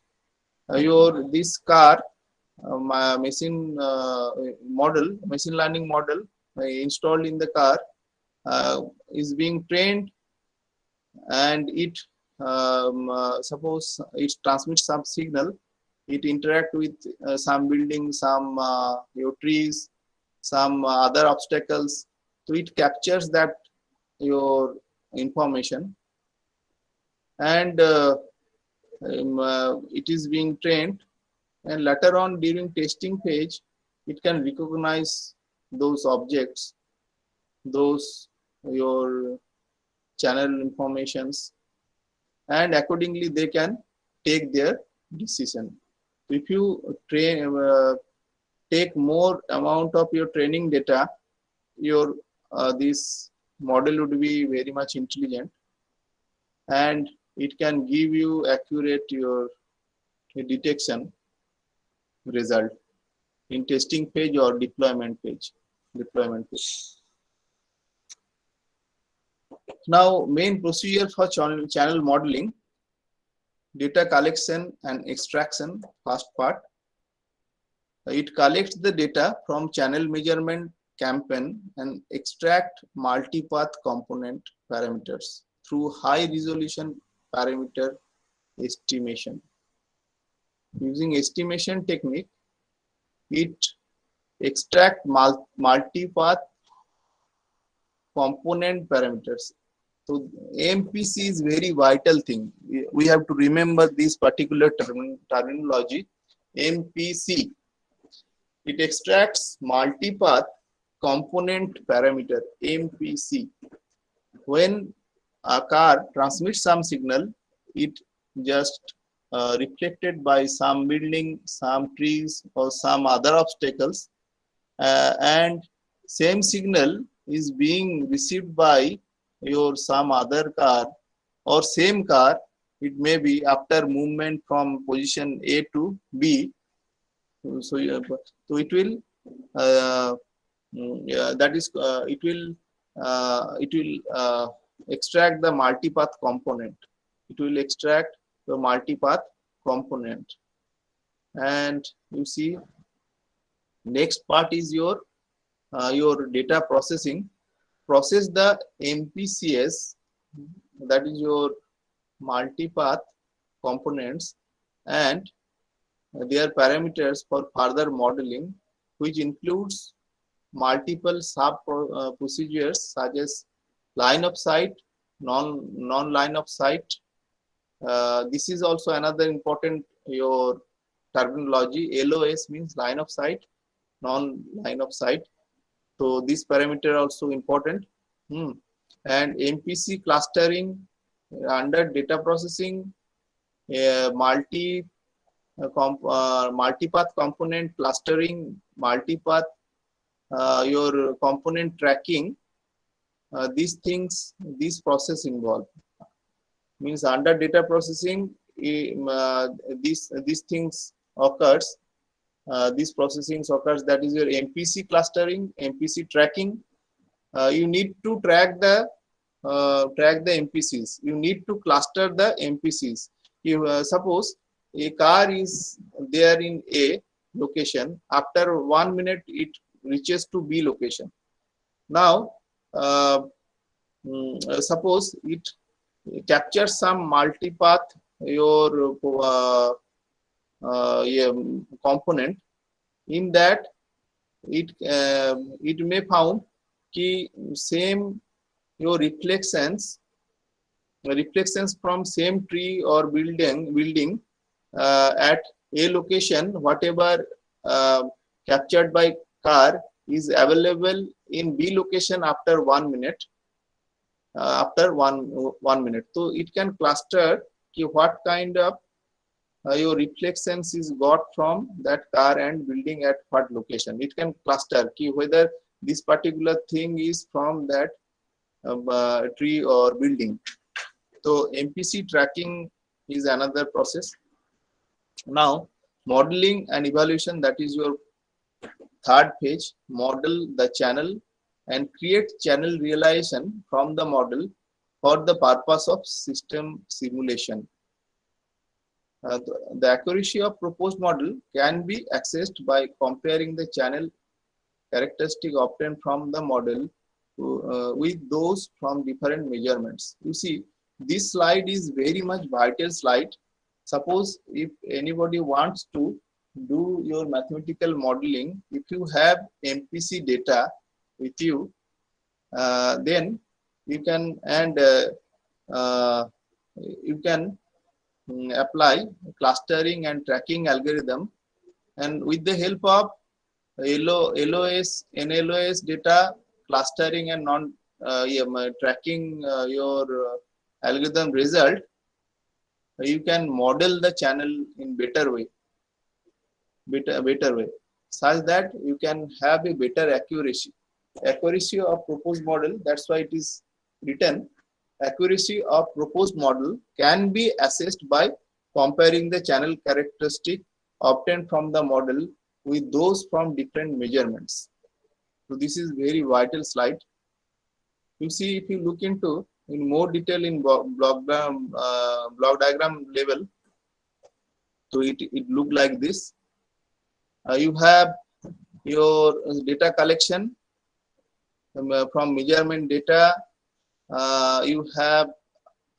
your this car machine learning model installed in the car is being trained, and it suppose it transmits some signal, it interact with some building, some your trees, some other obstacles. So it captures that your information, and it is being trained, and later on during testing phase it can recognize those objects, those your channel informations, and accordingly they can take their decision. If you take more amount of your training data, your this model would be very much intelligent, and it can give you accurate your detection result in testing page or deployment page. Now, main procedure for channel modeling: data collection and extraction. First part, it collects the data from channel measurement campaign and extract multipath component parameters through high resolution parameter estimation. Using estimation technique, it extract multipath component parameters. So MPC is very vital thing. We have to remember this particular terminology. MPC. It extracts multipath component parameter, MPC. When a car transmits some signal, it just reflected by some building, some trees, or some other obstacles, and same signal is being received by your some other car or same car. It may be after movement from position A to B. So, so it will yeah, that is it will extract the multipath component. It will extract the multipath component, and you see next part is your data processing. Process the MPCS, that is your multipath components, and their parameters for further modeling, which includes multiple sub procedures such as line of sight, non line of sight. This is also another important your terminology. LOS means line of sight, non line of sight. So this parameter also important. And MPC clustering under data processing, multipath component clustering, multipath your component tracking. These things, this process involved. Means under data processing, these things occurs. These processings occurs, that is your MPC clustering, MPC tracking. You need to track the MPCs. You need to cluster the MPCs. You suppose a car is there in A location. After 1 minute, it reaches to B location. Now, suppose it captures some multipath your component. In that, it may found कि same your reflections from same tree or building at A location, whatever captured by car is available in B location after 1 minute. After one minute, so it can cluster कि what kind of your reflections is got from that car and building at what location. It can cluster कि whether this particular thing is from that tree or building. So MPC tracking is another process. Now modeling and evaluation, that is your third page. Model the channel and create channel realization from the model for the purpose of system simulation. The accuracy of proposed model can be accessed by comparing the channel characteristic obtained from the model with those from different measurements. You see, this slide is very much vital slide. Suppose if anybody wants to do your mathematical modeling, if you have MPC data with you, then you can apply clustering and tracking algorithm, and with the help of LOS, NLOS data, clustering and tracking your algorithm result, you can model the channel in better way, such that you can have a better accuracy of proposed model. That's why it is written, accuracy of proposed model can be assessed by comparing the channel characteristic obtained from the model with those from different measurements. So this is very vital slide. You see, if you look into in more detail in block diagram level, so it look like this. You have your data collection from measurement data. You have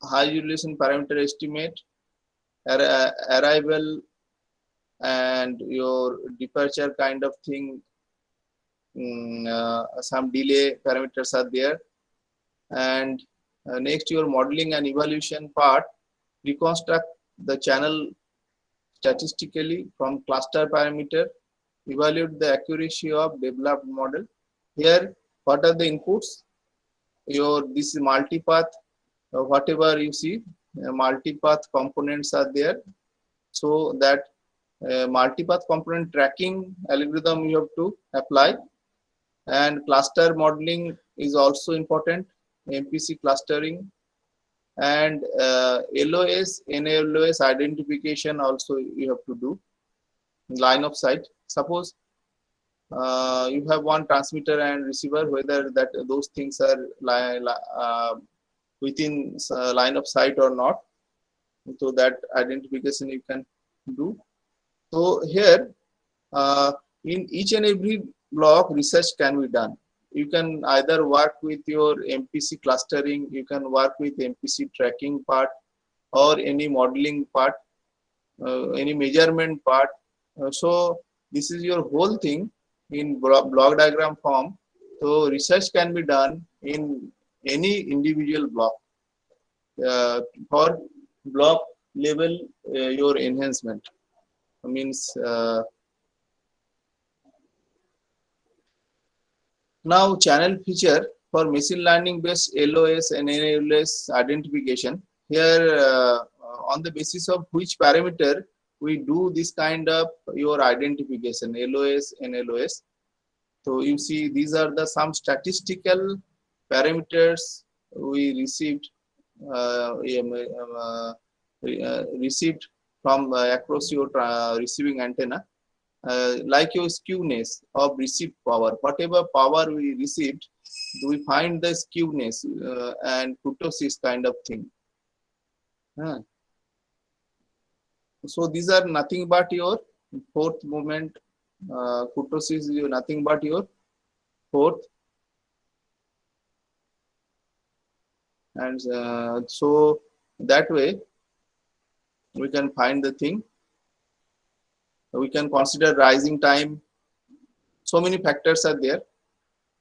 high resolution parameter estimate, arrival and your departure kind of thing some delay parameters are there. And next, your modeling and evaluation part, reconstruct the channel statistically from cluster parameter, evaluate the accuracy of developed model. Here, what are the inputs? This is multipath, whatever you see, multipath components are there. So that multipath component tracking algorithm you have to apply, and cluster modeling is also important, MPC clustering, and LOS, NLOS identification also you have to do, line of sight. Suppose you have one transmitter and receiver, whether that those things are within line of sight or not, so that identification you can do. So here, in each and every block, research can be done. You can either work with your MPC clustering, you can work with MPC tracking part, or any modeling part, any measurement part. So this is your whole thing in block diagram form. So research can be done in any individual block. For block level, your enhancement means now channel feature for machine learning based LOS and NLOS identification. Here on the basis of which parameter we do this kind of your identification, LOS and NLOS. So you see these are the some statistical parameters we received received from across your receiving antenna, like your skewness of received power. Whatever power we received, we find the skewness and kurtosis kind of thing. So these are nothing but your fourth moment. Kurtosis is nothing but your fourth. And so that way we can find the thing. We can consider rising time. So many factors are there.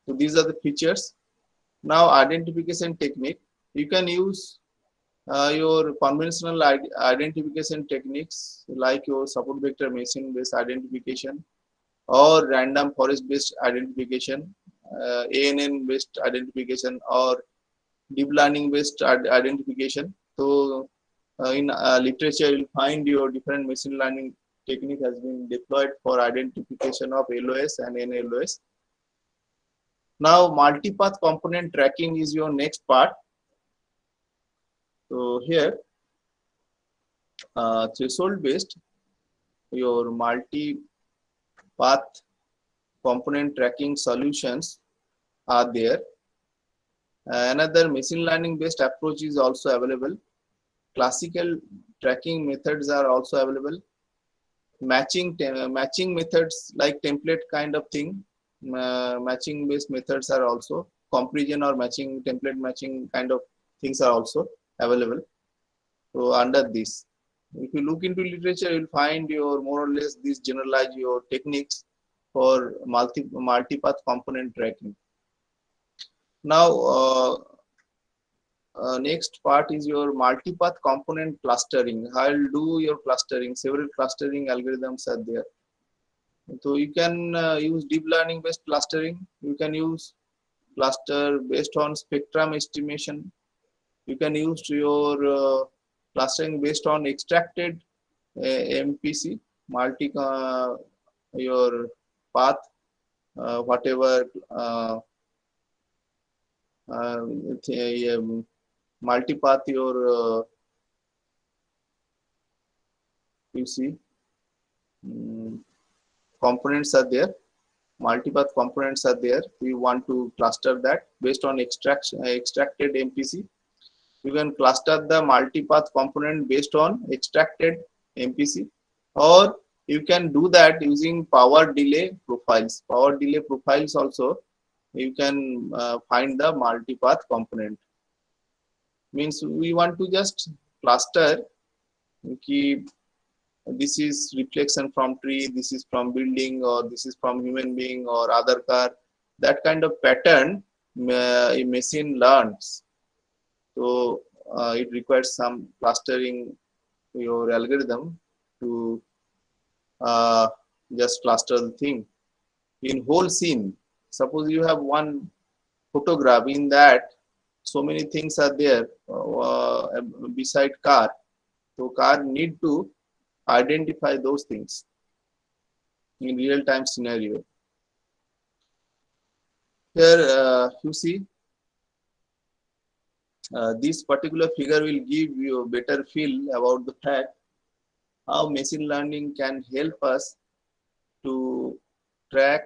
So these are the features. Now identification technique. You can use your conventional identification techniques like your support vector machine based identification or random forest based identification, ANN based identification, or deep learning based identification. So in literature you'll find your different machine learning technique has been deployed for identification of LOS and NLOS. Now multipath component tracking is your next part. So here threshold based your multipath component tracking solutions are there. Another machine learning based approach is also available. Classical tracking methods are also available. Matching methods like template kind of thing, matching based methods are also, comparison or matching, template matching kind of things are also available. So under this, if you look into literature, you'll find your more or less these generalize your techniques for multipath component tracking. Now next part is your multipath component clustering. How will do your clustering? Several clustering algorithms are there. So you can use deep learning based clustering. You can use cluster based on spectrum estimation. You can use your clustering based on extracted MPC, your path, whatever multipath your you see components are there, multipath components are there. We want to cluster that based on extracted MPC. You can cluster the multipath component based on extracted MPC, or you can do that using power delay profiles. Power delay profiles also you can find the multipath component. Means we want to just cluster, keep this is reflection from tree, this is from building, or this is from human being or other car. that kind of pattern a machine learns. So it requires some clustering your algorithm to just cluster the thing in whole scene. Suppose you have one photograph, in that so many things are there beside car. So car need to identify those things in real time scenario. Here you see this particular figure will give you a better feel about the fact how machine learning can help us to track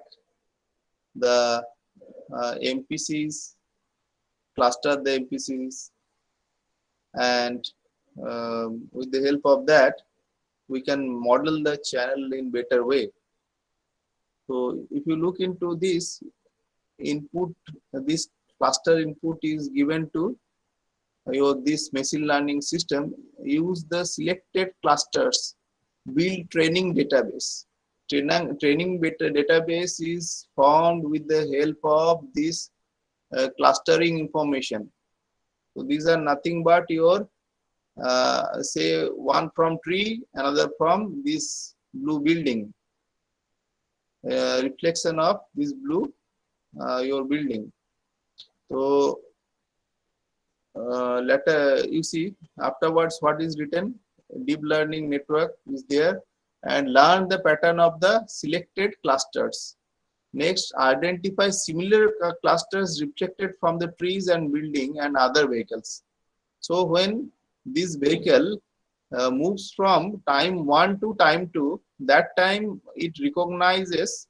the MPCs, cluster the MPCs, and with the help of that, we can model the channel in better way. So if you look into this input, this cluster input is given to this machine learning system. Use the selected clusters, build training database. Training database is formed with the help of this clustering information. So these are nothing but your say one from tree, another from this blue building, reflection of this blue your building. So you see afterwards what is written. Deep learning network is there, and learn the pattern of the selected clusters. Next, identify similar clusters reflected from the trees and building and other vehicles. So when this vehicle moves from time 1 to time 2, that time it recognizes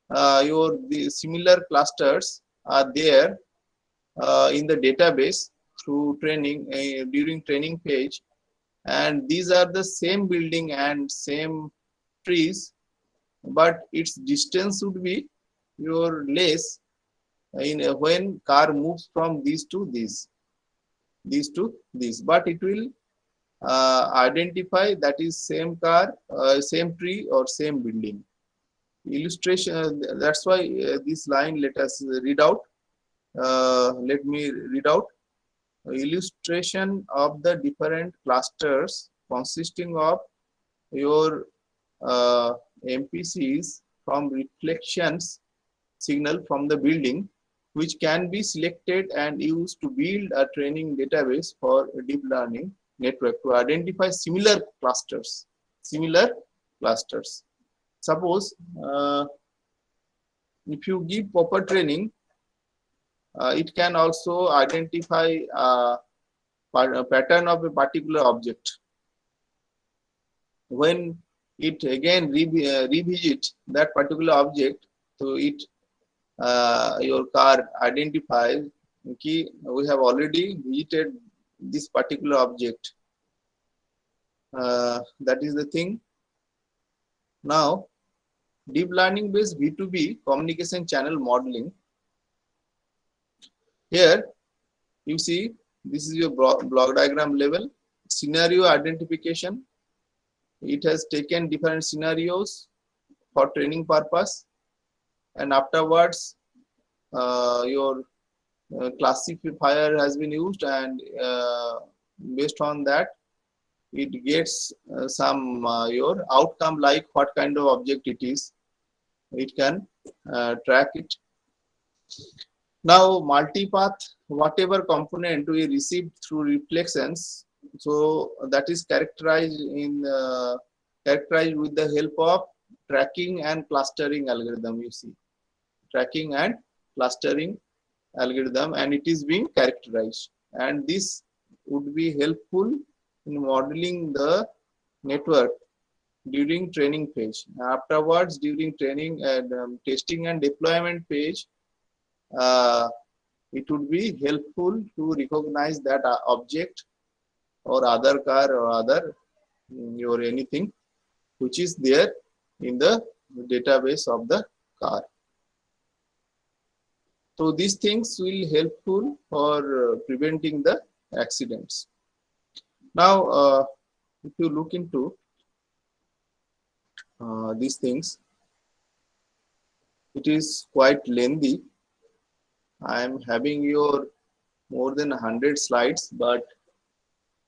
the similar clusters are there in the database through training during training page, and these are the same building and same trees, but its distance would be your less in when car moves from these to these to these, but it will identify that is same car, same tree or same building. Illustration, that's why this line, let us read out. Let me read out. Illustration of the different clusters consisting of your MPCs from reflections signal from the building, which can be selected and used to build a training database for a deep learning network to identify similar clusters. Suppose if you give proper training, it can also identify a pattern of a particular object. When it again revisit that particular object, so it your car identifies, okay, we have already visited this particular object. That is the thing. Now, deep learning based B2B communication channel modeling. Here you see this is your block diagram level. Scenario identification. It has taken different scenarios for training purpose, and afterwards your classifier has been used, and based on that it gets some your outcome, like what kind of object it is. It can track it. Now multipath, whatever component we received through reflections, so that is characterized with the help of tracking and clustering algorithm. You see, tracking and clustering algorithm, and it is being characterized, and this would be helpful in modeling the network during training phase. Afterwards, during training and testing and deployment phase, it would be helpful to recognize that object or other car or other or anything which is there in the database of the car. So these things will helpful for preventing the accidents. Now, if you look into these things, it is quite lengthy. I am having your more than 100 slides, but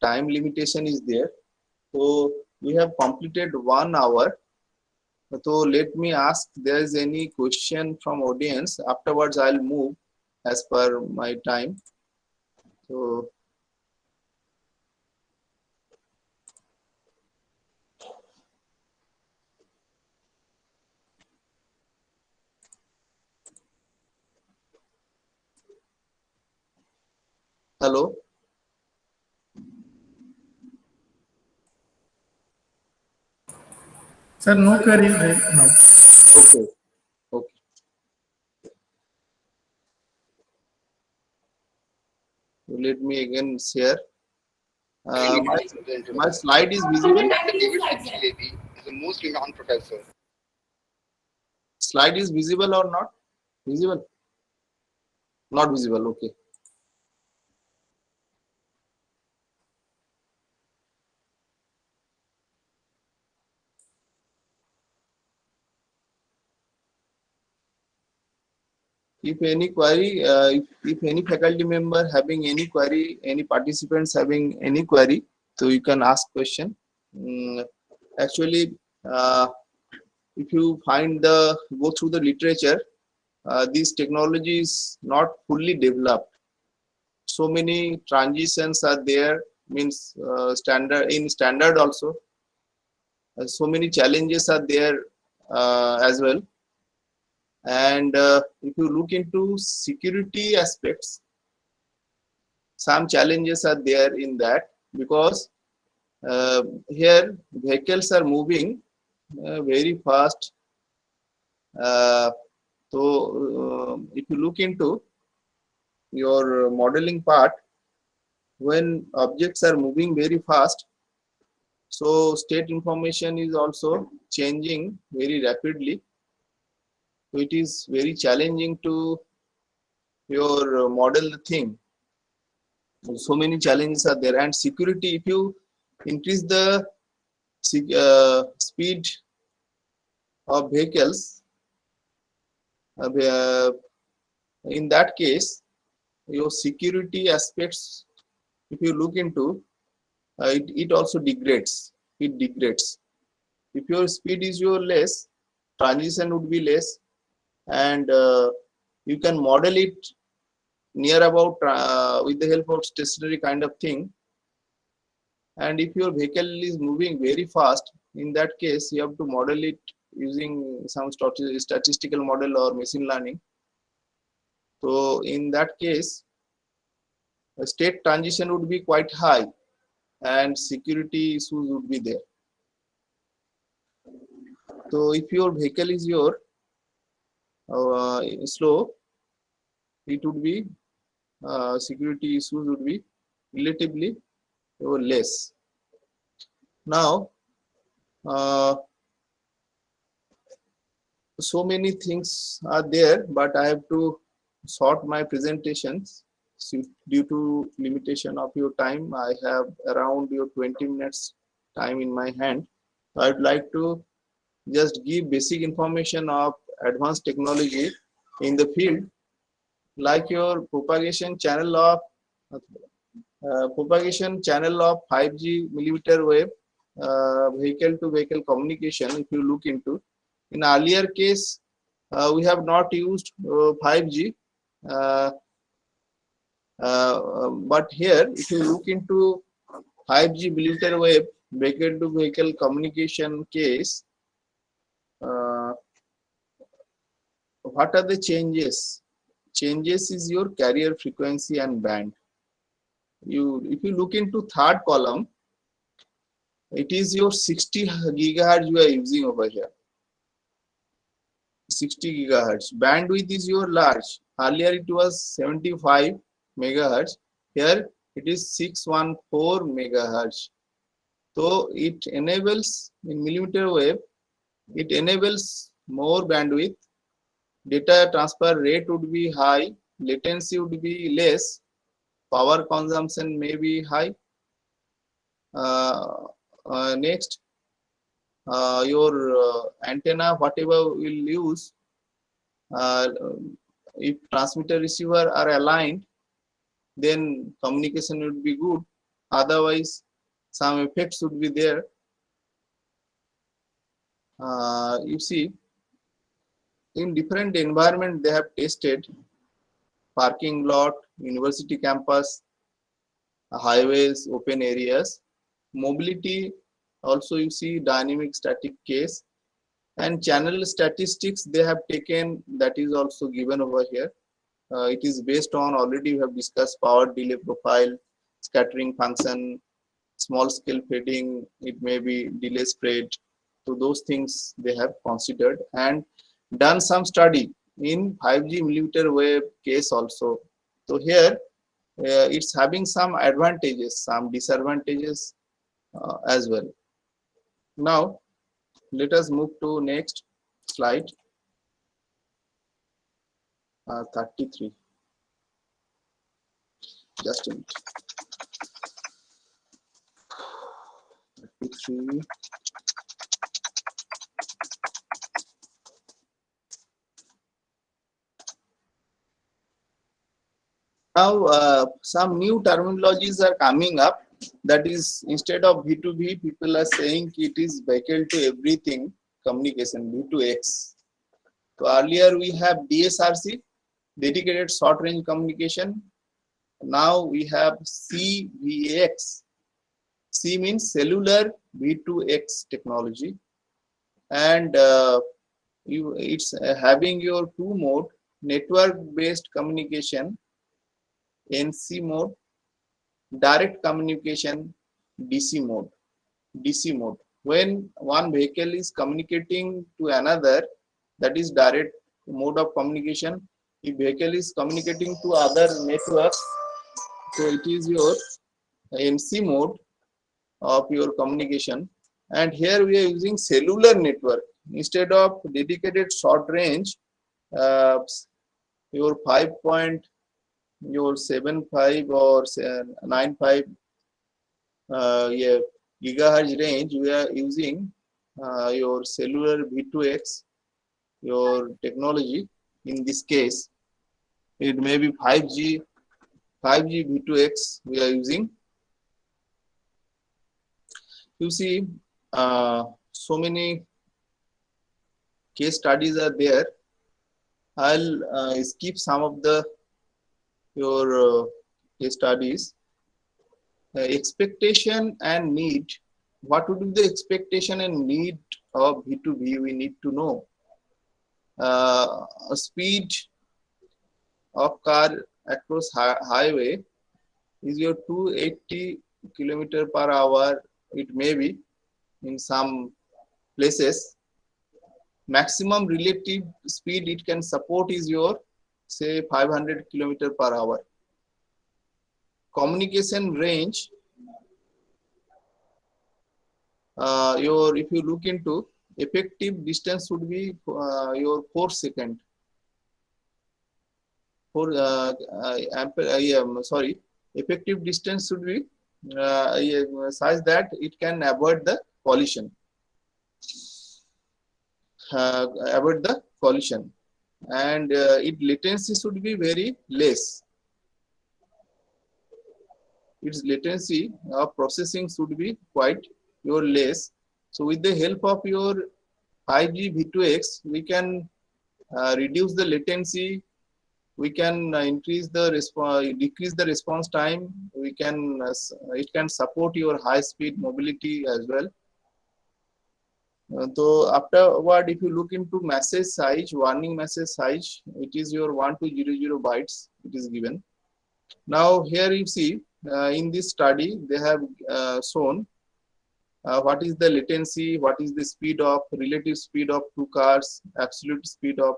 time limitation is there. So we have completed 1 hour. So let me ask there is any question from audience. Afterwards, I'll move as per my time. So hello. Sir, no query right now. Okay. Okay. Let me again share. My slide is visible. Is a most renowned professor. Slide is visible or not? Visible? Not visible. Okay. If any query, if any faculty member having any query, any participants having any query, so you can ask question. Actually, if you go through the literature, this technology is not fully developed. So many transitions are there, means standard also. So many challenges are there as well. And if you look into security aspects, some challenges are there in that, because here vehicles are moving very fast. If you look into your modeling part, when objects are moving very fast, so state information is also changing very rapidly. So it is very challenging to your model the thing. So many challenges are there. And security, if you increase the speed of vehicles, in that case, your security aspects, if you look into, it also degrades. It degrades. If your speed is less, transition would be less, and you can model it near about with the help of stationary kind of thing. And if your vehicle is moving very fast, in that case you have to model it using some statistical model or machine learning. So in that case, the state transition would be quite high and security issues would be there. So if your vehicle is slow, it would be security issues would be relatively less. Now, so many things are there, but I have to sort my presentations. So due to limitation of your time, I have around your 20 minutes time in my hand. I'd like to just give basic information of advanced technology in the field, like your propagation channel of 5G millimeter wave vehicle to vehicle communication. If you look into, in earlier case, we have not used 5G, but here if you look into 5G millimeter wave vehicle to vehicle communication case, what are the changes? Changes is your carrier frequency and band. If you look into third column, it is your 60 gigahertz you are using over here. 60 gigahertz. Bandwidth is your large. Earlier it was 75 megahertz. Here it is 614 megahertz. So it enables, in millimeter wave, it enables more bandwidth. Data transfer rate would be high. Latency would be less. Power consumption may be high. Next, your antenna, whatever we'll use, if transmitter receiver are aligned, then communication would be good. Otherwise, some effects would be there. You see, in different environment they have tested: parking lot, university campus, highways, open areas. Mobility also, you see, dynamic static case, and channel statistics they have taken, that is also given over here. It is based on, already we have discussed, power delay profile, scattering function, small scale fading, it may be delay spread. So those things they have considered and done some study in 5G millimeter wave case also. So here it's having some advantages, some disadvantages as well. Now let us move to next slide, 33. Just a minute. 33. Now some new terminologies are coming up. That is, instead of V2V, people are saying it is vehicle to everything communication, V2X. So earlier we have DSRC, dedicated short range communication. Now we have CVX. C means cellular V2X technology, and it's having your two mode: network based communication, NC mode, direct communication, DC mode. DC mode, when one vehicle is communicating to another, that is direct mode of communication. If vehicle is communicating to other networks, so it is your NC mode of your communication. And here we are using cellular network instead of dedicated short range. Your 7.75 or 95 yeah, gigahertz range, we are using your cellular V2X, your technology. In this case, it may be 5G V2X we are using. You see, so many case studies are there. I'll skip some of your case studies. Expectation and need. What would be the expectation and need of V2V? We need to know. Speed of car across highway is your 280 kilometer per hour. It may be in some places. Maximum relative speed it can support is your, say, 500 kilometer per hour. Communication range, if you look into, effective distance would be your 4 seconds. Effective distance should be such that it can avoid the collision. And its latency should be very less. Its latency of processing should be quite less. So with the help of your 5G V2X, we can reduce the latency. We can decrease the response time. We can it can support your high speed mobility as well. So afterward, if you look into message size, warning message size, it is your 1200 bytes. It is given. Now here you see in this study they have shown what is the latency, what is the speed of relative speed of two cars, absolute speed of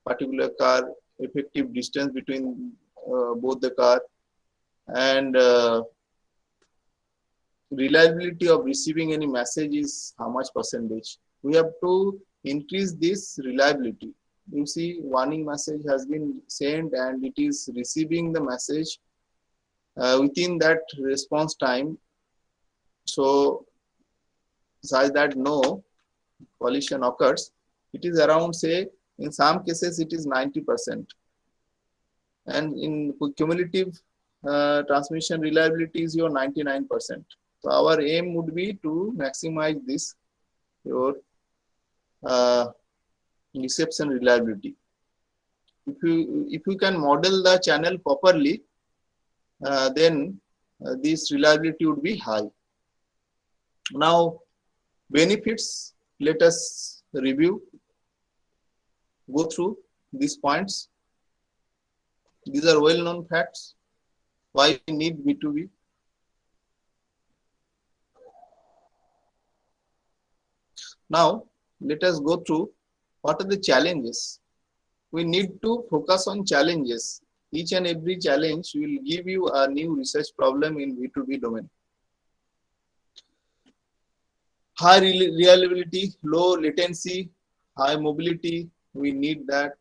particular car, effective distance between both the car, and reliability of receiving any message is how much percentage. We have to increase this reliability. You see, warning message has been sent and it is receiving the message within that response time. So, such that no collision occurs. It is around, say, in some cases it is 90%. and in cumulative transmission reliability is your 99%. So our aim would be to maximize this your reception reliability. If you can model the channel properly, then this reliability would be high. Now, benefits, let us review, go through these points. These are well-known facts. Why we need V2V? Now, let us go through what are the challenges. We need to focus on challenges. Each and every challenge will give you a new research problem in V2V domain. High reliability, low latency, high mobility, we need that.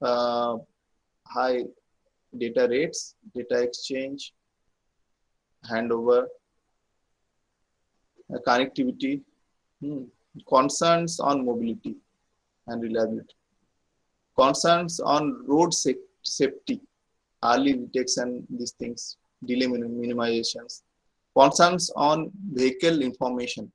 High data rates, data exchange, handover, connectivity, concerns on mobility and reliability, concerns on road safety, early detection, these things, delay minimizations, concerns on vehicle information.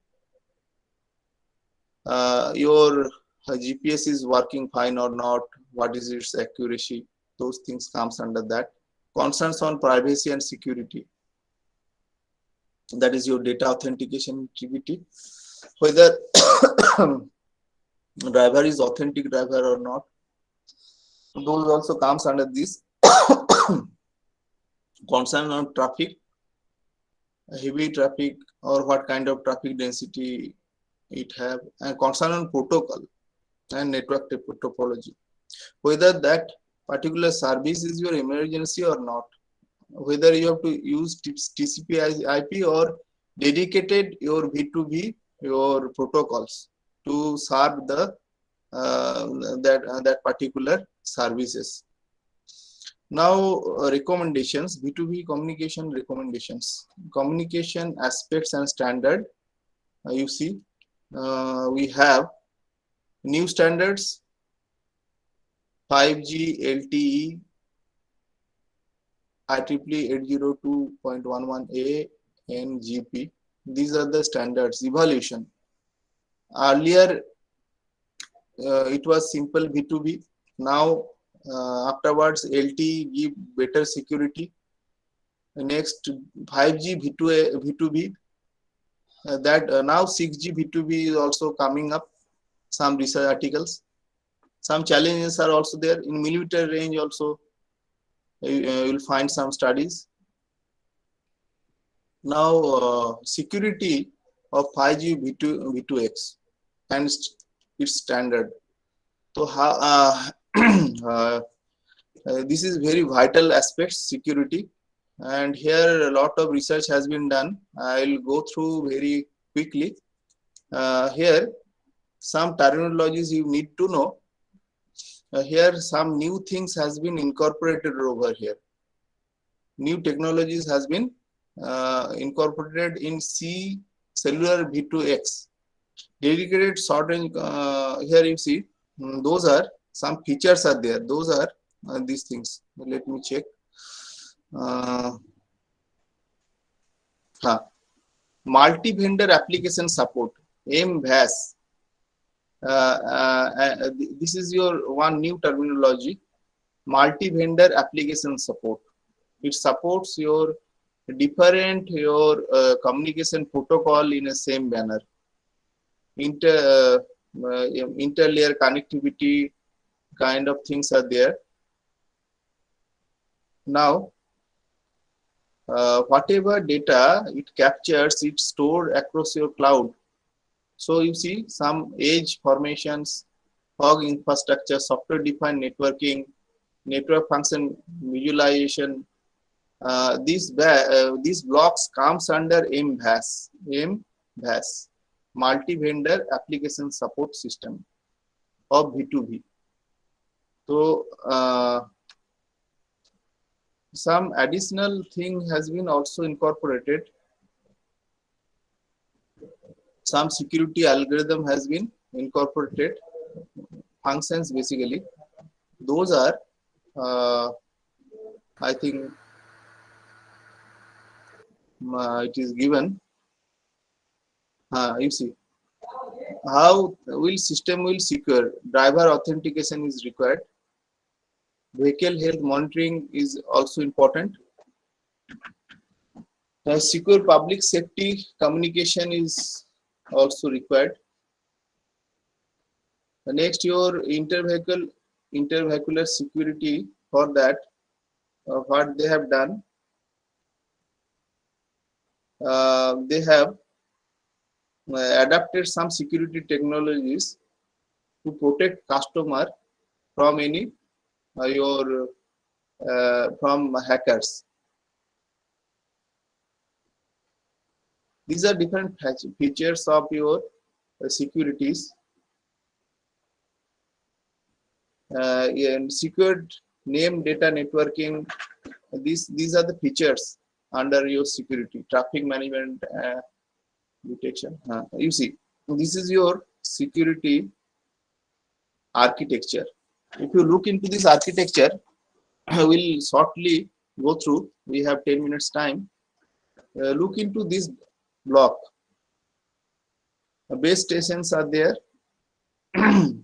Your GPS is working fine or not, what is its accuracy, those things comes under that. Concerns on privacy and security, that is your data authentication integrity, whether driver is authentic driver or not, those also comes under this. Concern on traffic, heavy traffic or what kind of traffic density it have, and concern on protocol and network topology, whether that particular service is your emergency or not, whether you have to use TCP/IP or dedicated your V2V, your protocols to serve the that particular services. Now recommendations, V2V communication recommendations, communication aspects and standard. You see, we have new standards, 5G LTE, IEEE 802.11a and GP. These are the standards. Evaluation. Earlier, it was simple V2V. Now, afterwards, LTE give better security. Next, 5G V2V. Now 6G V2V is also coming up. Some research articles. Some challenges are also there in millimeter range. Also, you will find some studies. Now, security of 5G V2X and its standard. So, this is very vital aspect, security, and here a lot of research has been done. I will go through very quickly. Here, some terminologies you need to know. Here, some new things has been incorporated over here. New technologies has been incorporated in C cellular V2X. Dedicated short range. Here you see, those are some features are there. Those are these things. Let me check. Multi-vendor application support, MVAS. This is your one new terminology, multi-vendor application support. It supports your different communication protocol in a same manner. Interlayer connectivity kind of things are there. Now, whatever data it captures, it's stored across your cloud. So you see some edge formations, fog infrastructure, software-defined networking, network function visualization. These blocks comes under MVAS, multi-vendor application support system of V2V. So some additional thing has been also incorporated. Some security algorithm has been incorporated, functions basically. Those are I think it is given. You see how will system will secure driver authentication is required. Vehicle health monitoring is also important. Secure public safety communication is also required. Next, your intervehicular security. For that, what they have done, they have adapted some security technologies to protect customer from any from hackers. These are different features of your securities. And secured name data networking. These are the features under your security, traffic management, detection. You see, this is your security architecture. If you look into this architecture, I will shortly go through. We have 10 minutes time. Look into this block. Base stations are there.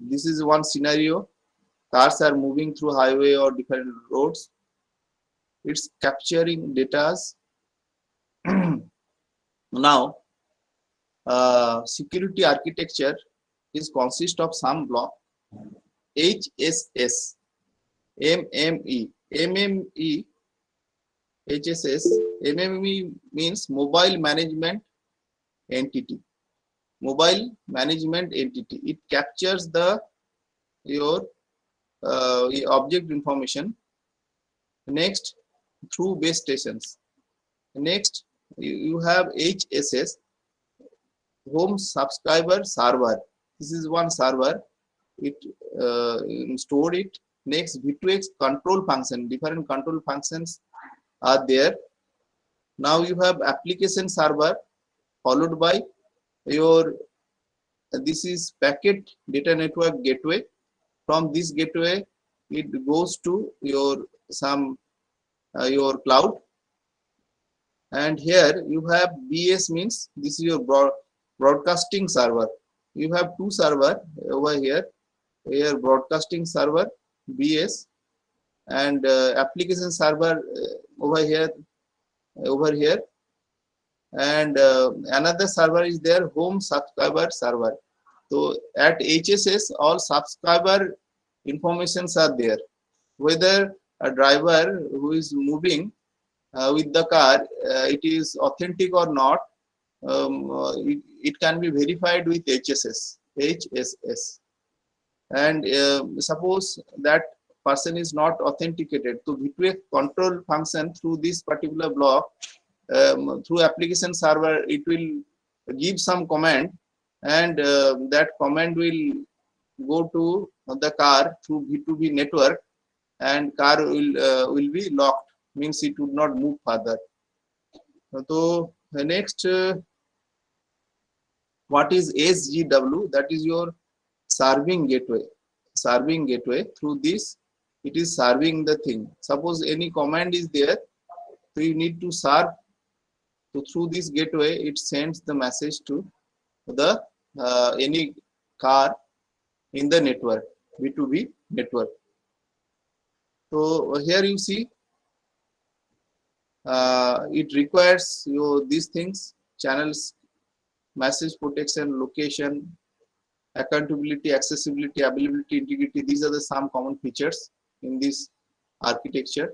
This is one scenario. Cars are moving through highway or different roads. It's capturing data. Now, security architecture is consist of some block. HSS, MME, HSS, MME means mobile management entity. Mobile management entity. It captures your object information. Next, through base stations. Next, you have HSS, home subscriber server. This is one server. It stored it. Next, V2X control function. Different control functions are there. Now you have application server followed by your this is packet data network gateway. From this gateway, it goes to your your cloud. And here you have BS, means this is your broadcasting server. You have two server over here. Here broadcasting server BS and application server over here. And another server is there, home subscriber server. So at HSS, all subscriber informations are there. Whether a driver who is moving with the car, it is authentic or not, it can be verified with HSS. And suppose that person is not authenticated, so V2X control function through this particular block, through application server, it will give some command, and that command will go to the car through V2V network, and car will be locked, means it would not move further. So the next, what is SGW? That is your serving gateway. Serving gateway. Through this, it is serving the thing. Suppose any command is there, so you need to serve. So through this gateway, it sends the message to the any car in the network, V2V network. So here you see, it requires these things: channels, message protection, location, accountability, accessibility, availability, integrity. These are the some common features in this architecture.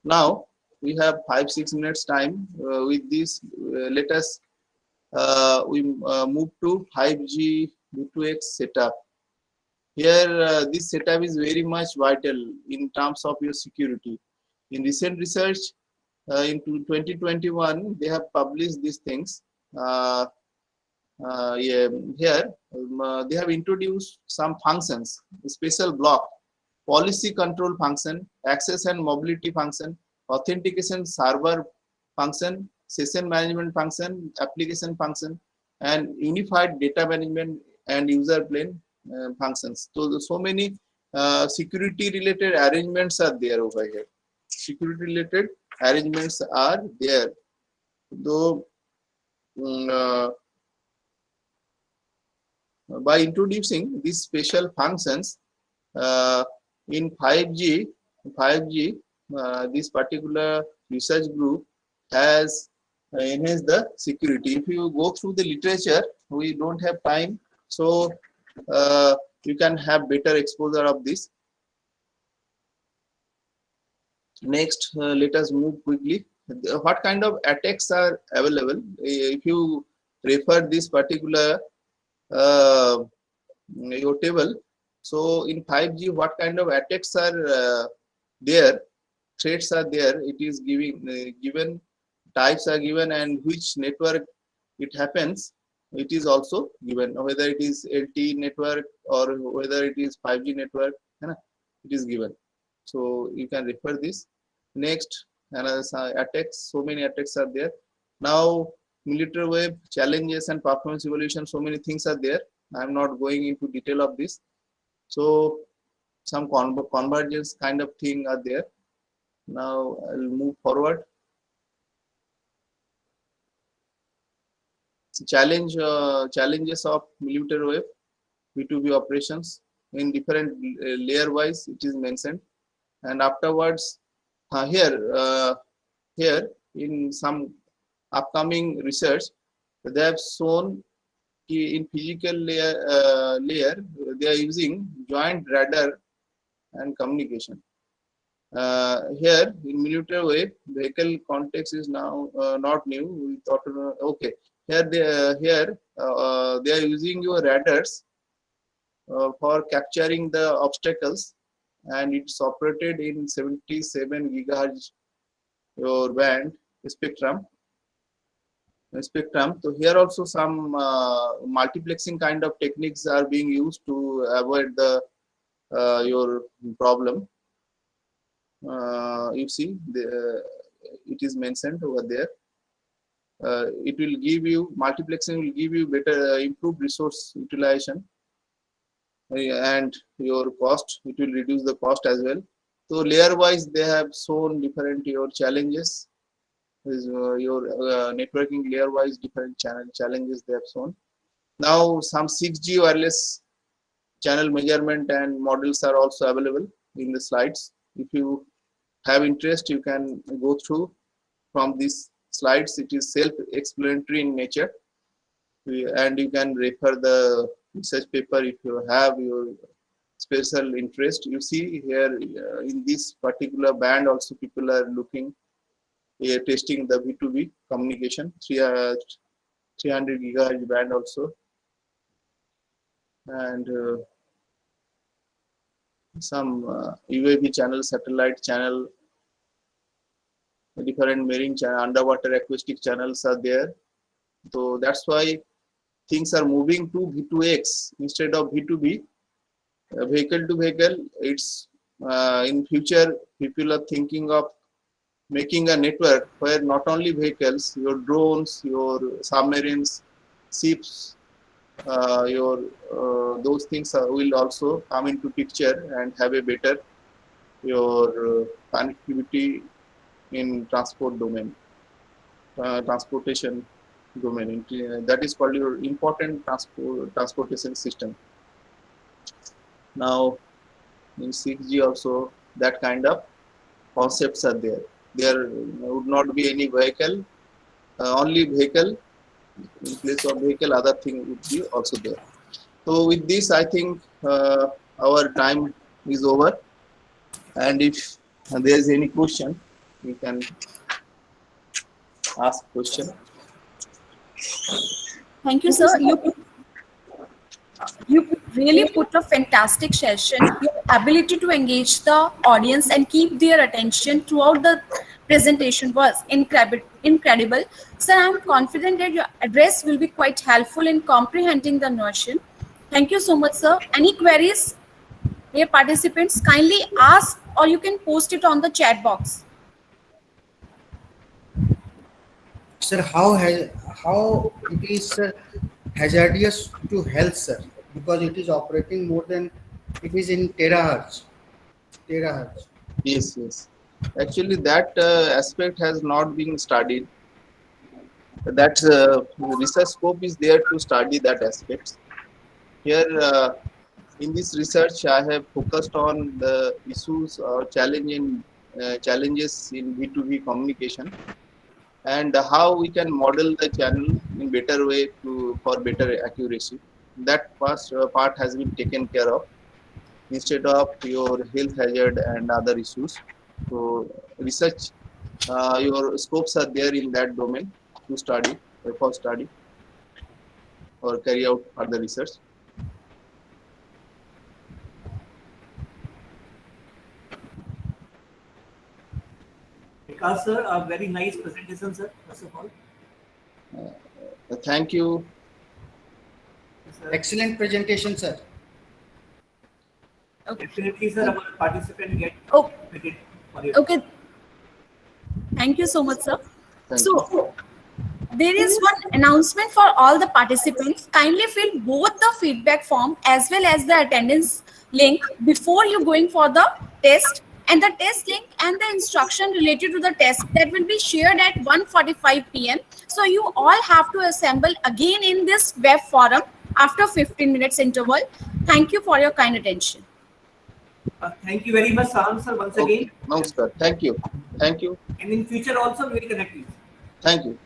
Now we have 5-6 minutes time. With this, let us we move to 5G V2X setup. Here, this setup is very much vital in terms of your security. In recent research, in 2021, they have published these things. Here, they have introduced some functions, special block, policy control function, access and mobility function, authentication server function, session management function, application function. and unified data management and user plane functions. So many security related arrangements are there over here. Security related arrangements are there. Though by introducing these special functions in 5G, this particular research group has enhanced the security. If you go through the literature, we don't have time, so you can have better exposure of this. Next, let us move quickly. What kind of attacks are available? If you refer this particular your table, so in 5G, what kind of attacks are there? Threats are there. It is given types are given, and which network it happens. It is also given, whether it is LTE network or whether it is 5G network. It is given. So you can refer this. Next, another attacks. So many attacks are there. Now, millimeter wave challenges and performance evolution. So many things are there. I am not going into detail of this. So some convergence kind of thing are there. Now I'll move forward. Challenges of millimeter wave B2B operations in different layer wise. It is mentioned, and afterwards here in some upcoming research they have shown in physical layer they are using joint radar and communication. Here in millimeter wave vehicle context is now not new. We thought, okay, here they are using your radars for capturing the obstacles, and it's operated in 77 gigahertz your band spectrum. So here also some multiplexing kind of techniques are being used to avoid the your problem. You see, it is mentioned over there. It will give you multiplexing will give you better improved resource utilization and your cost. It will reduce the cost as well. So layer wise they have shown different your challenges. Your networking layer wise different challenges they have shown. Now some 6G wireless channel measurement and models are also available in the slides. If you have interest, you can go through from these slides. It is self-explanatory in nature, and you can refer the research paper if you have your special interest. You see here in this particular band also people are looking testing the B2B communication 300 gigahertz band also, and some UAV channel, satellite channel, different marine channel, underwater acoustic channels are there. So that's why things are moving to V2X instead of V2B, vehicle to vehicle. It's in future people are thinking of making a network where not only vehicles, your drones, your submarines, ships, your those things will also come into picture and have a better your connectivity in transport domain, transportation domain. That is called your important transportation system. Now in 6G also that kind of concepts are there. There would not be any vehicle, only vehicle. In place of vehicle, other thing would be also there. So with this, I think our time is over. And if there is any question, you can ask question. Thank you, sir. You really put a fantastic session. Your ability to engage the audience and keep their attention throughout the presentation was incredible. Sir, I'm confident that your address will be quite helpful in comprehending the notion. Thank you so much, sir. Any queries, dear participants, kindly ask or you can post it on the chat box. Sir, how it is hazardous to health, sir, because it is operating more than, it is in terahertz. Terahertz. Yes, yes. Actually, that aspect has not been studied. That research scope is there to study that aspect. Here, in this research, I have focused on the issues or challenges in B2B communication, and how we can model the channel in better way for better accuracy. That first part has been taken care of instead of your health hazard and other issues. So research, your scopes are there in that domain to study, for study or carry out further research. Vikas sir, a very nice presentation, sir. First of all, Thank you. sir. Excellent presentation, sir. Definitely, sir, our participant get Oh, credit for your okay. Thank you so much, sir. Thank So, there is one announcement for all the participants. Kindly fill both the feedback form as well as the attendance link before you going for the test, and the test link and the instruction related to the test that will be shared at 1:45 p.m. So you all have to assemble again in this web forum after 15 minutes interval. Thank you for your kind attention. Thank you very much, Saran sir, once again. Namaskar. Thank you. Thank you. And in future also, we will connect you. Thank you.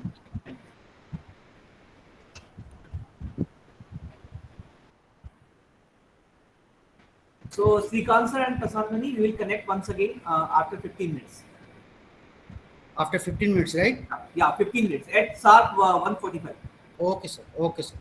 So, Srikanth sir and Prasad-mani, we will connect once again after 15 minutes. After 15 minutes, right? Yeah, 15 minutes at sharp 1:45. Okay, sir. Okay, sir.